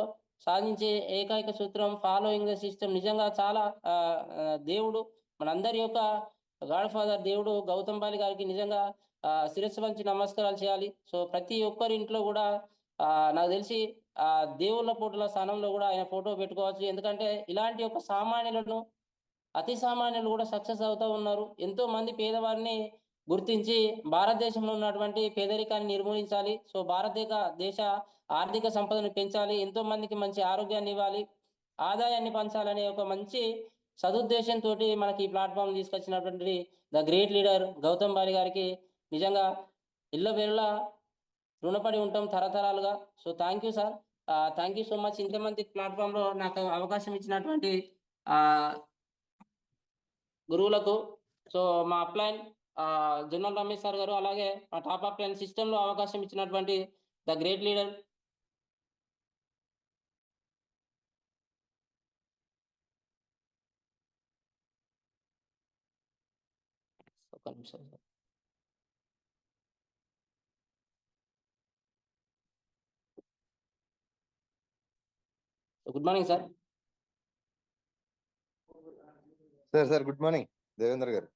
సాధించే ఏకైక సూత్రం ఫాలోయింగ్ ద సిస్టమ్. నిజంగా చాలా దేవుడు మనందరి యొక్క గాడ్ ఫాదర్ దేవుడు గౌతమ్ బాలి గారికి నిజంగా శిరస్సు వంచి నమస్కారాలు చేయాలి. సో ప్రతి ఒక్కరి ఇంట్లో గూడా నాకు తెలిసి దేవుళ్ళ ఫోటోల స్థానంలో గూడా ఆయన ఫోటో పెట్టుకోవచ్చు. ఎందుకంటే ఇలాంటి ఒక సామాన్యులను, అతి సామాన్యులు గూడా సక్సెస్ అవుతా ఉన్నారు. ఎంతోమంది పేదవారిని గుర్తించి భారతదేశంలో ఉన్నటువంటి పేదరికాన్ని నిర్మూలించాలి. సో దేశ ఆర్థిక సంపదను పెంచాలి. ఎంతో మందికి మంచి ఆరోగ్యాన్ని ఇవ్వాలి. ఆదాయాన్ని పంచాలనే ఒక మంచి సదుద్దేశంతోటి మనకి ఈ ప్లాట్‌ఫార్మ్ తీసుకొచ్చినటువంటి the great leader Gautam Bali గారికి నిజంగా ఎల్లవేళలా రుణపడి ఉంటాం తరతరాలుగా. So thank you sir. Thank you so much. ఇంతమంది ప్లాట్‌ఫార్మ్‌లో నాకు అవకాశం ఇచ్చినటువంటి ఆహ్, గురువులకు. సో మా అప్లైన్ జొన్నల రమేష్ సార్ గారు, అలాగే మా టాప్ అప్లైన్ సిస్టమ్‌లో అవకాశం ఇచ్చినటువంటి ద గ్రేట్ లీడర్ ఒక్క నిమిషం sir. Good morning sir. Sir good morning Devender గారు.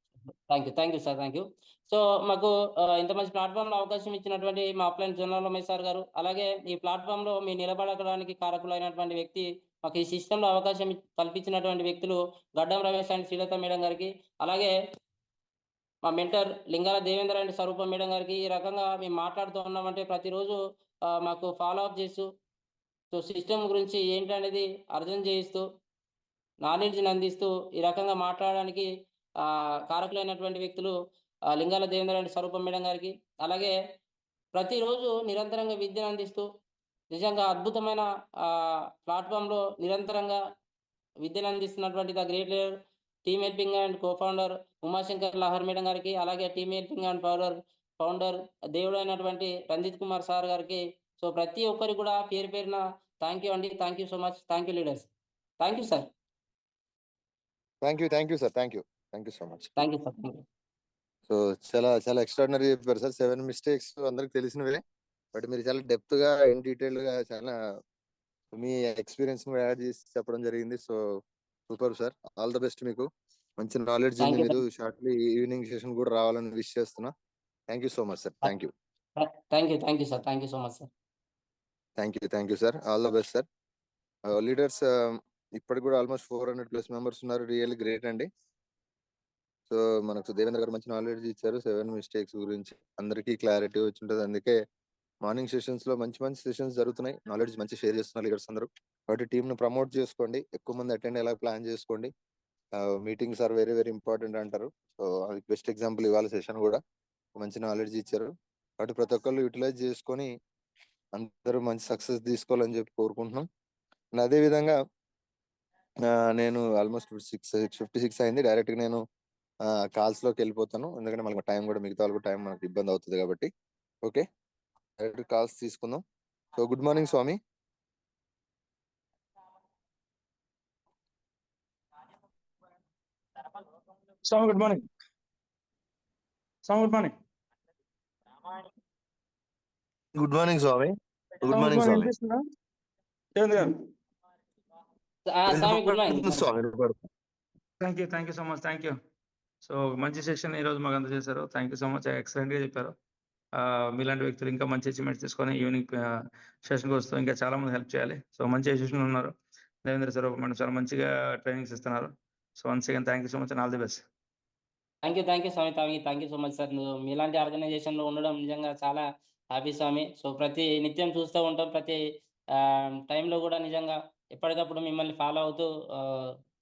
Thank you sir. Thank you. So మాకు ఇంత మంచి ప్లాట్‌ఫార్మ్‌లో అవకాశం ఇచ్చినటువంటి మా అప్లైన్ జొన్నల రమేష్ సార్ గారు, అలాగే ఈ ప్లాట్‌ఫార్మ్‌లో మీరు నిలబడడానికి కారకులైనటువంటి వ్యక్తి, మాకు ఈ సిస్టమ్‌లో అవకాశం కల్పించినటువంటి వ్యక్తులు గడ్డం రమేష్ అండ్ శ్రీలత మేడం గారికి, అలాగే మా mentor Lingala Devender and Swaroopa madam గారికి. ఈ రకంగా మేము మాట్లాడుతూ ఉన్నామంటే ప్రతిరోజు మాకు ఫాలో అప్ చేస్తూ, సో సిస్టమ్ గురించి ఏంటనేది అర్థం చేయిస్తూ, నాలెడ్జ్‌ని అందిస్తూ ఈ రకంగా మాట్లాడడానికి కారకులైనటువంటి వ్యక్తులు లింగాల దేవేందర్ అండ్ స్వరూపం మేడం గారికి, అలాగే ప్రతిరోజు నిరంతరంగా విద్యను అందిస్తూ నిజంగా అద్భుతమైన ప్లాట్‌ఫామ్‌లో నిరంతరంగా విద్యను అందిస్తున్నటువంటి the great leader, team helping and cofounder Umashankar Lahar madam గారికి, అలాగే టీమ్ హెల్పింగ్ అండ్ ఫౌండర్ దేవుడైనటువంటి రంజిత్ కుమార్ సార్ గారికి, సో ప్రతి ఒక్కరికి కూడా పేరు పేరున థాంక్ యూ అండి. Thank you so much. Thank you leaders. Thank you sir. Thank you sir. Thank you so much. Thank you sir. Thank you. So చాలా చాలా ఎక్స్ట్రాడినరీ చెప్పారు సార్. 7 మిస్టేక్స్ అందరికి తెలిసినవే. బట్ మీరు చాలా డెప్త్ గా ఇన్ డీటెయిల్డ్ గా చాలా మీ ఎక్స్పీరియన్స్ యాడ్ చేసి చెప్పడం జరిగింది. So super sir. All the best మీకు. మంచి నాలెడ్జ్ ఉంది. Thank you. మీరు షార్ట్లీ ఈవినింగ్ సెషన్ కూడా రావాలని విష్ చేస్తున్నా. Thank you so much sir. Thank you. Thank you. Thank you sir. Thank you so much sir. Thank you sir. All the best sir. Leaders ఇప్పటికి కూడా almost 400+ members ఉన్నారు. Really great అండి. So మనకు దేవేంద్ర గారు మంచి knowledge ఇచ్చారు 7 mistakes గురించి. అందరికీ క్లారిటీ వచ్చి ఉంటుంది. అందుకే మార్నింగ్ సెషన్స్ లో మంచి మంచి సెషన్స్ జరుగుతున్నాయి. నాలెడ్జ్ మంచి షేర్ చేస్తున్నారు లీడర్స్ అందరూ. కాబట్టి టీమ్ ను ప్రమోట్ చేసుకోండి. ఎక్కువ మంది అటెండ్ అయ్యేలా ప్లాన్ చేసుకోండి. Meetings are very very important అంటారు. సో అది బెస్ట్ ఎగ్జాంపుల్ ఇవాళ సెషన్ కూడా మంచి నాలెడ్జ్ ఇచ్చారు. కాబట్టి ప్రతి ఒక్కళ్ళు యూటిలైజ్ చేసుకొని అందరూ మంచి సక్సెస్ తీసుకోవాలని చెప్పి కోరుకుంటున్నాం. అదే విధంగా నేను ఆల్మోస్ట్ 6:56 అయింది. డైరెక్ట్ గా నేను కాల్స్ లోకి వెళ్ళిపోతాను. ఎందుకంటే మనకు టైం కూడా మిగతా వాళ్ళకు టైం మనకు ఇబ్బంది అవుతుంది కాబట్టి. ఓకే, డైరెక్ట్ కాల్స్ తీసుకుందాం. సో గుడ్ మార్నింగ్ స్వామి. Sir, good morning. Sir, good morning. Good morning స్వామి. గుడ్ Sir, మార్నింగ్ స్వామి. వినిపిస్తుందా? దేవేంద్ర గారు. స్వామి గుడ్ మార్నింగ్. స్వామి thank you so much. Thank you. So మంచి సెషన్ ఈ రోజు మాకు అందజేశారు. Thank you so much. Excellent గా చెప్పారు. మీలాంటి వ్యక్తులు ఇంకా మంచి అచీవ్మెంట్స్ తీసుకొని ఈవినింగ్ సెషన్కి వస్తూ ఇంకా చాలా మంది హెల్ప్ చేయాలి. సో మంచి అసోసియేషన్ ఉన్నారు. దేవేంద్ర సార్ మనం చాలా మంచిగా ట్రైనింగ్స్ ఇస్తున్నారు. So once again thank you so much and all the best. Thank you Swamy. Thank you so much sir. మీలాంటి ఆర్గనైజేషన్‌లో ఉండడం నిజంగా చాలా హ్యాపీ స్వామి. సో ప్రతి నిత్యం చూస్తూ ఉంటాం. ప్రతి టైంలో కూడా నిజంగా ఎప్పటికప్పుడు మిమ్మల్ని ఫాలో అవుతూ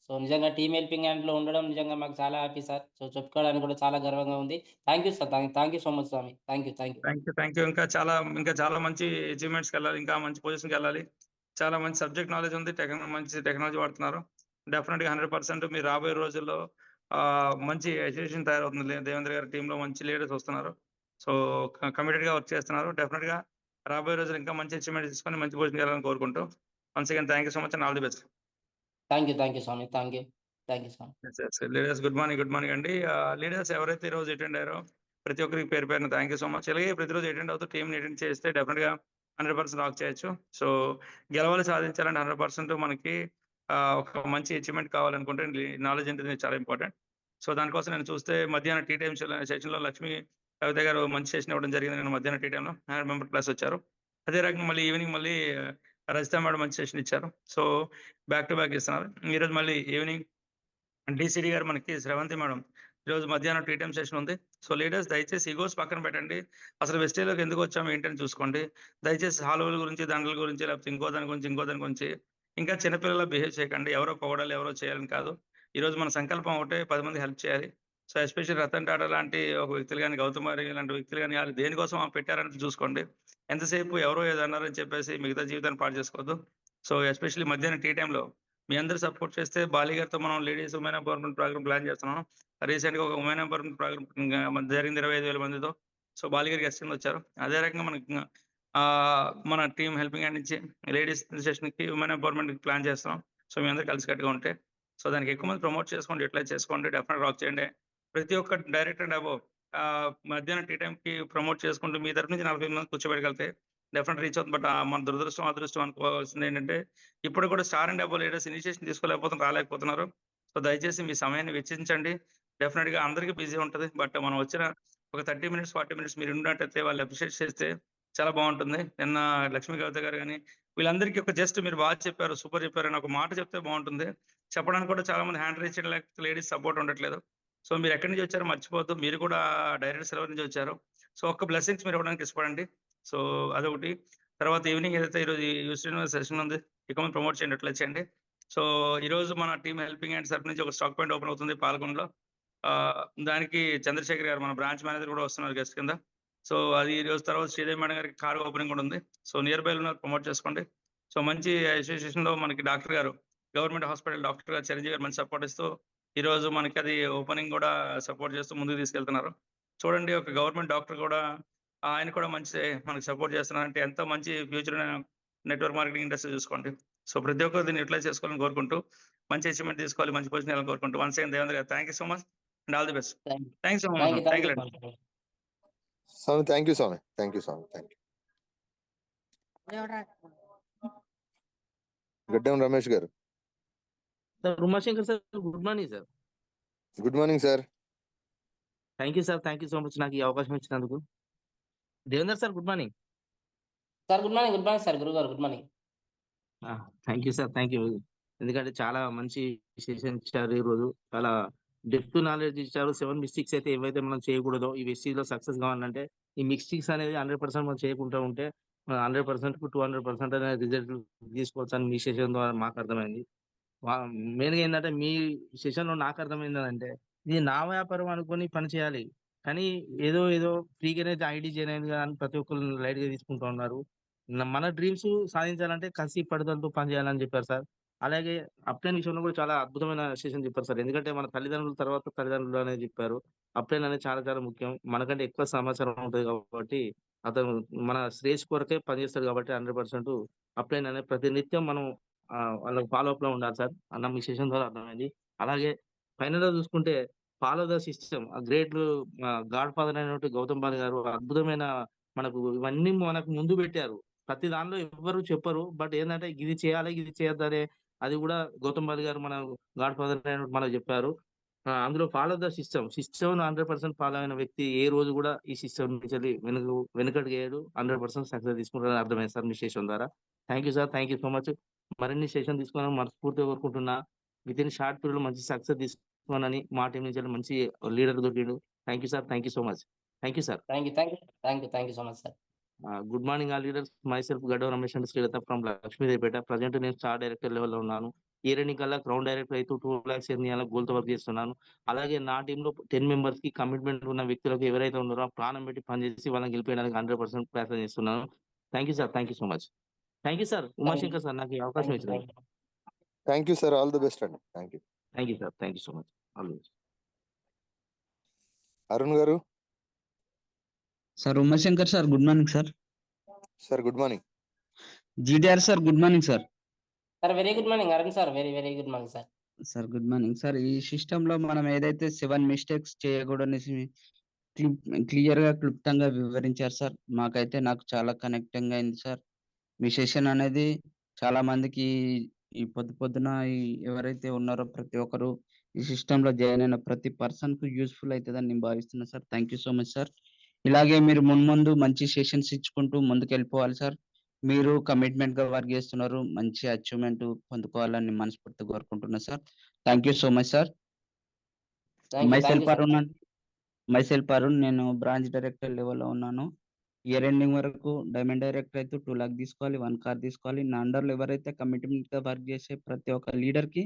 సో నిజంగా టీమ్ హెల్పింగ్ హ్యాండ్‌లో ఉండడం నిజంగా మాకు చాలా హ్యాపీ సార్. సో చెప్పుకోవడానికి కూడా చాలా గర్వంగా ఉంది. Thank you sir. Thank you so much Swamy. Thank you. Thank you. ఇంకా చాలా మంచి అచీవ్మెంట్స్కి వెళ్ళాలి. ఇంకా మంచి పొజిషన్కి వెళ్ళాలి. చాలా మంచి సబ్జెక్ట్ నాలెడ్జ్ ఉంది. మంచి టెక్నాలజీ వాడుతున్నారు. డెఫినెట్గా 100% మీరు రాబోయే రోజుల్లో మంచి అసోసియేషన్ తయారవుతుంది. దేవేంద్ర గారి టీంలో మంచి లీడర్స్ వస్తున్నారు. సో కమిటెడ్ గా వర్క్ చేస్తున్నారు. డెఫినెట్ గా రాబోయే రోజులు ఇంకా మంచి అచీవ్మెంట్ తీసుకొని మంచి పొజిషన్ వెళ్ళాలని కోరుకుంటూ once again thank you so much and all the best. Thank you Swamy. Thank you Swamy. Leaders good morning అండి. లీడర్స్ ఎవరైతే ఈ రోజు అటెండ్ అయ్యారో ప్రతి ఒక్కరికి పేరు పేరున థ్యాంక్ యూ సో మచ్. అలాగే ప్రతిరోజు అటెండ్ అవుతూ టీంని అటెండ్ చేస్తే డెఫినెట్ గా 100% రాక్ చేయొచ్చు. సో గెలవాలి, సాధించాలంటే 100% మనకి ఒక మంచి అచీవ్మెంట్ కావాలనుకుంటే నాలెడ్జ్ అనేది చాలా ఇంపార్టెంట్. సో దానికోసం నేను చూస్తే మధ్యాహ్నం టీ టైం సెషన్ లో లక్ష్మి కవిత గారు మంచి సెషన్ ఇవ్వడం జరిగింది. నేను మధ్యాహ్నం టీ టైంలో 100 మెంబర్ ప్లస్ వచ్చారు. అదే రకంగా మళ్ళీ ఈవినింగ్ మళ్ళీ రజిత మేడం మంచి సెషన్ ఇచ్చారు. సో బ్యాక్ టు బ్యాక్ ఇస్తున్నారు. ఈరోజు మళ్ళీ ఈవినింగ్ డిసిడి గారు మనకి శ్రవంతి మేడం ఈరోజు మధ్యాహ్నం టీ టైం సెషన్ ఉంది. సో లీడర్స్ దయచేసి ఈగోస్ పక్కన పెట్టండి. అసలు వెస్టేలోకి ఎందుకు వచ్చాము ఏంటని చూసుకోండి. దయచేసి హాలువల గురించి, దండల గురించి, లేకపోతే ఇంకో దాని గురించి ఇంకా చిన్నపిల్లల బిహేవ్ చేయకండి. ఎవరో పొగడాలి, ఎవరో చేయాలని కాదు. ఈ రోజు మన సంకల్పం ఒకటే, 10 మంది హెల్ప్ చేయాలి. సో ఎస్పెషల్లీ రతన్ టాటా లాంటి ఒక వ్యక్తులు కానీ, గౌతమ్ గారి లాంటి వ్యక్తులు కానీ వాళ్ళు దేనికోసం పెట్టారని చూసుకోండి. ఎంతసేపు ఎవరో ఏదో అన్నారని చెప్పేసి మిగతా జీవితాన్ని పాడు చేసుకోవద్దు. సో ఎస్పెషల్లీ మధ్యాహ్నం టీ టైంలో మీ అందరూ సపోర్ట్ చేస్తే బాలి గారితో మనం ladies women empowerment program plan చేస్తున్నాం. రీసెంట్ గా ఒక ఉమెన్ ఎంపవర్మెంట్ ప్రోగ్రామ్ జరిగింది 25,000 మందితో. సో బాలి గారికి గెస్ట్ కింద వచ్చారు. అదే రకంగా మనకి మన టీం హెల్పింగ్ హ్యాండ్ నుంచి లేడీస్ సెషన్ కి ఉమెన్ ఎంపవర్మెంట్ ప్లాన్ చేస్తున్నాం. సో మీ అందరూ కలిసికట్టుగా ఉంటే సో దానికి ఎక్కువ మంది ప్రమోట్ చేసుకోండి, యూటిలైజ్ చేసుకోండి, డెఫినెట్ రాక్ చేయండి. ప్రతి ఒక్క డైరెక్ట్ అండ్ అబోవ్ మధ్యాహ్నం టీ టైం కి ప్రమోట్ చేసుకుంటూ మీ తరఫు నుంచి 40 మంది కూర్చోబెట్టగలితే డెఫినెట్ రీచ్ అవుతుంది. బట్ మన అదృష్టం అనుకోవాల్సింది ఏంటంటే ఇప్పుడు కూడా star and above leaders initiation రాలేకపోతున్నారు. సో దయచేసి మీ సమయాన్ని వెచ్చించండి. డెఫినెట్ గా అందరికీ బిజీ ఉంటుంది. బట్ మనం వచ్చిన ఒక 30 మినిట్స్ 40 మినిట్స్ మీరు ఉన్నట్టయితే వాళ్ళు అప్రిషియేట్ చేస్తే చాలా బాగుంటుంది. నిన్న లక్ష్మీ కవిత గారు కానీ వీళ్ళందరికీ ఒక జస్ట్ మీరు బాగా చెప్పారు, సూపర్ చెప్పారు అని ఒక మాట చెప్తే బాగుంటుంది. చెప్పడానికి కూడా చాలా మంది హ్యాండ్ రైజ్ చేయడం, లేకపోతే లేడీస్ సపోర్ట్ ఉండట్లేదు. సో మీరు ఎక్కడి నుంచి వచ్చారో మర్చిపోద్దు. మీరు కూడా డైరెక్ట్ సెలవు నుంచి వచ్చారు. సో ఒక్క బ్లెస్సింగ్స్ మీరు ఇవ్వడానికి ఇష్టపడండి. సో అదొకటి. తర్వాత ఈవినింగ్ ఏదైతే ఈరోజు యూనివర్సిటీ సెషన్ ఉంది, ఎక్కువ మంది ప్రమోట్ చేయండి, అట్లా చేయండి. సో ఈ రోజు మన టీమ్ హెల్పింగ్ హ్యాండ్ తరఫు నుంచి ఒక స్టాక్ పాయింట్ ఓపెన్ అవుతుంది పాల్గొనలో. దానికి చంద్రశేఖర్ గారు మన బ్రాంచ్ మేనేజర్ కూడా వస్తున్నారు గెస్ట్ కింద. సో అది ఈ రోజు తర్వాత శ్రీదేవి మేడం గారికి కార్ ఓపెనింగ్ కూడా ఉంది. సో నియర్ బై ఉన్న ప్రమోట్ చేసుకోండి. సో మంచి అసోసియేషన్ లో మనకి డాక్టర్ గారు గవర్నమెంట్ హాస్పిటల్ డాక్టర్ గారు చిరంజీవి గారు మంచి సపోర్ట్ ఇస్తూ ఈ రోజు మనకి అది ఓపెనింగ్ కూడా సపోర్ట్ చేస్తూ ముందుకు తీసుకెళ్తున్నారు. చూడండి ఒక గవర్నమెంట్ డాక్టర్ కూడా ఆయన కూడా మంచి మనకి సపోర్ట్ చేస్తున్నారంటే ఎంతో మంచి ఫ్యూచర్ నెట్వర్క్ మార్కెటింగ్ ఇండస్ట్రీ చూసుకోండి. సో ప్రతి ఒక్కరు దీన్ని యూటిలైజ్ చేసుకోవాలని కోరుకుంటూ మంచి అచీవ్మెంట్ తీసుకోవాలి, మంచి పొజిషన్ వెళ్ళాలని కోరుకుంటూ వన్స్ అగైన్ దేవేంద్ర గారు thank you so much and all the best. Thanks so much. Thank you. Swamy thank you Swamy, thank you Swamy, thank you. Gaddam Ramesh గారు. Sir Umashankar sir, good morning sir. Good morning sir. Thank you sir, thank you so much నాకు ఈ అవకాశం ఇచ్చినందుకు. Devender sir good morning. Sir good morning sir, గురుగారు good morning. Thank you sir, thank you. ఎందుకంటే చాలా మంచి session ఇచ్చారు ఈ రోజు, చాలా డెప్త్ నాలెడ్జ్ ఇచ్చారు. 7 మిస్టేక్స్ అయితే ఏవైతే మనం చేయకూడదో ఈ మిస్టేక్ లో సక్సెస్ కావాలంటే ఈ మిస్టేక్స్ అనేది 100% మనం చేయకుండా ఉంటే 100% కు 200% అనే రిజల్ట్ తీసుకోవచ్చు అని మీ సెషన్ ద్వారా మాకు అర్థమైంది. మెయిన్ గా ఏంటంటే మీ సెషన్ లో నాకు అర్థమైంది అంటే ఇది నా వ్యాపారం అనుకుని పని చేయాలి, కానీ ఏదో ఫ్రీగానే ఐడి చేయలేదు కదా అని ప్రతి ఒక్కరు లైట్ గా తీసుకుంటూ ఉన్నారు. మన డ్రీమ్స్ సాధించాలంటే కసి పట్టుదలతో పని చేయాలని చెప్పారు సార్. అలాగే అప్లైన్ విషయంలో కూడా చాలా అద్భుతమైన సెషన్ చెప్పారు సార్. ఎందుకంటే మన తల్లిదండ్రుల తర్వాత తల్లిదండ్రులు అనేది చెప్పారు. అప్లైన్ అనేది చాలా చాలా ముఖ్యం, మనకంటే ఎక్కువ సమాచారం ఉంటుంది కాబట్టి అతను మన శ్రేయస్ కొరకే పనిచేస్తాడు కాబట్టి 100% అప్లైన్ అనేది ప్రతి నిత్యం మనం వాళ్ళకి ఫాలో అప్ లో ఉండాలి సార్ అన్న మీ సెషన్ ద్వారా అర్థమైంది. అలాగే ఫైనల్ గా చూసుకుంటే follow the system great God father అయినటువంటి గౌతమ్ బాలి గారు అద్భుతమైన మనకు ఇవన్నీ మనకు ముందు పెట్టారు. ప్రతి దానిలో ఎవ్వరు చెప్పరు, బట్ ఏంటంటే ఇది చేయాలి ఇది చేయొద్దనే అది కూడా గౌతమ్ బాలి గారు మన గాడ్ ఫాదర్ అయినట్టు మనకు చెప్పారు. అందులో ఫాలో ద సిస్టమ్ 100% ఫాలో అయిన వ్యక్తి ఏ రోజు కూడా ఈ సిస్టమ్ నుంచి వెనుకడుగు వేయడు, 100% సక్సెస్ తీసుకుంటారని అర్థమైంది సార్ మీ సెషన్ ద్వారా. Thank you sir, thank you so much. మరిన్ని సెషన్ తీసుకోవాలని మనస్ఫూర్తిగా కోరుకుంటున్నా. విత్ ఇన్ షార్ట్ పీరియడ్ లో మంచి సక్సెస్ తీసుకోవాలని మా టీం నుంచి మంచి లీడర్ దొరికిండు. Thank you sir, thank you so much. Thank you sir. Thank you so much sir. Good morning all leaders. Myself Gaddam Ramesh and Srilatha from Lakshmidevipeta. Present నేను star director లెవెల్లో ఉన్నాను. ఇయర్ ఎండింగ్ కల్లా crown director అయితే 2 lakhs earn చేయాలని goal తో work చేస్తున్నాను. అలాగే నా టీంలో 10 members కి కమిట్మెంట్ ఉన్న వ్యక్తులకు ఎవరైతే ఉన్నారో ప్రాణం పెట్టి పనిచేసి వాళ్ళని గెలిపేయడానికి 100% ప్రయత్నం చేస్తున్నాను. Thank you sir, thank you so much. Thank you sir. Umashankar sir నాకు ఈ అవకాశం ఇచ్చినందుకు. Thank you sir, all the best అండి. Thank you. Thank you sir, thank you so much. All the best. Arun గారు. Sir Umashankar sir good morning sir. Sir good morning. GDR sir good morning sir. Sir very good morning Arun sir, very very good morning sir. Sir good morning sir. ఈ system లో మనం ఏదైతే 7 mistakes చేయకూడని clear గా క్లుప్తంగా వివరించారు sir. నాకు చాలా కనెక్టింగ్ అయింది సార్. మీ సెషన్ అనేది చాలా మందికి ఈ పొద్దున ఎవరైతే ఉన్నారో ప్రతి ఒక్కరు ఈ సిస్టమ్ లో జాయిన్ అయిన ప్రతి పర్సన్ కు యూస్ఫుల్ అవుతుందని నేను భావిస్తున్నా sir. Thank you so much sir. ఇలాగే మీరు ముందు మంచి సెషన్స్ ఇచ్చుకుంటూ ముందుకు వెళ్ళిపోవాలి సార్. మీరు కమిట్మెంట్ గా వర్క్ చేస్తున్నారు, మంచి అచీవ్మెంట్ పొందుకోవాలని మనస్ఫూర్తిగా కోరుకుంటున్నా sir. Thank you so much sir. Myself Arun, నేను బ్రాంచ్ డైరెక్టర్ లెవెల్లో ఉన్నాను. ఇయర్ ఎండింగ్ వరకు డైమండ్ డైరెక్టర్ అయితే 2 lakhs తీసుకోవాలి, 1 car తీసుకోవాలి. నా అండర్లో ఎవరైతే కమిట్మెంట్ గా వర్క్ చేసే ప్రతి ఒక్క లీడర్ కి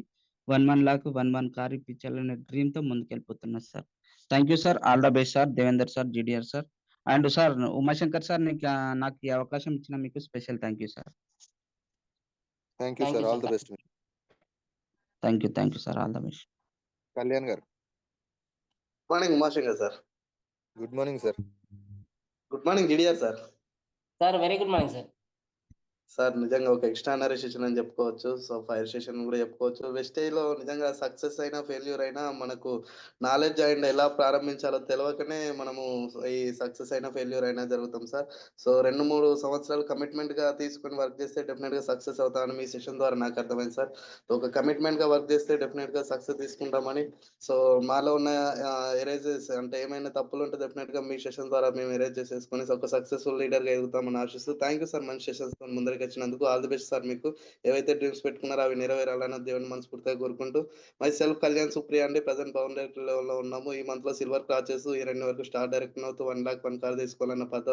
1 lakh 1 car ఇప్పించాలనే డ్రీమ్ తో ముందుకు వెళ్ళిపోతున్నా sir. Thank you sir. All the best sir. Devender sir, GDR sir and sir Umashankar sir, నాకు ఈ అవకాశం ఇచ్చిన మీకు special thank you sir. Thank you sir, all the best. Thank you sir. All the best. Kalyan గారు. Good morning Umashankar sir. Good morning sir. Good morning GDR sir. Sir very good morning sir. Sir నిజంగా ఒక extraordinary session అని చెప్పుకోవచ్చు. So fire session కూడా చెప్పుకోవచ్చు. వెస్టేజ్లో నిజంగా success అయినా failure అయినా మనకు నాలెడ్జ్ అండ్ ఎలా ప్రారంభించాలో తెలియకనే మనము ఈ సక్సెస్ అయినా ఫెయిల్యూర్ అయినా జరుగుతాం సార్. సో 2-3 సంవత్సరాలు కమిట్మెంట్గా తీసుకొని వర్క్ చేస్తే డెఫినెట్గా సక్సెస్ అవుతామని మీ సెషన్ ద్వారా నాకు అర్థమైంది సార్. ఒక కమిట్మెంట్గా వర్క్ చేస్తే డెఫినెట్గా సక్సెస్ తీసుకుంటామని. సో మాలో ఉన్న ఎరేజెస్ అంటే ఏమైనా తప్పులు ఉంటే డెఫినెట్గా మీ సెషన్ ద్వారా మేము ఎరేజ్ చేసేసుకొని ఒక సక్సెస్ఫుల్ లీడర్గా ఎదుగుతామని ఆశిస్తూ థ్యాంక్ యూ సార్. మంచి సెషన్స్ ముందరికి వచ్చినందుకు ఆల్ ది బెస్ట్ సార్. మీకు ఏవైతే డ్రీమ్స్ పెట్టుకున్నారో అవి నెరవేరాలని దేవుని మనస్ఫూర్తిగా కోరుకుంటూ మై సెల్ఫ్ కళ్యాణ్ సుప్రియ అండి. ప్రజెంట్ పవన్ డైరెక్టర్ లెవెల్లో ఉన్నాము. ఈ మంత్ లో సిల్వర్ క్రాచెస్, ఈ 2 వరకు స్టార్ డైరెక్టర్ అవుతూ 1 lakh 1 car తీసుకోవాలన్న పద్ధతి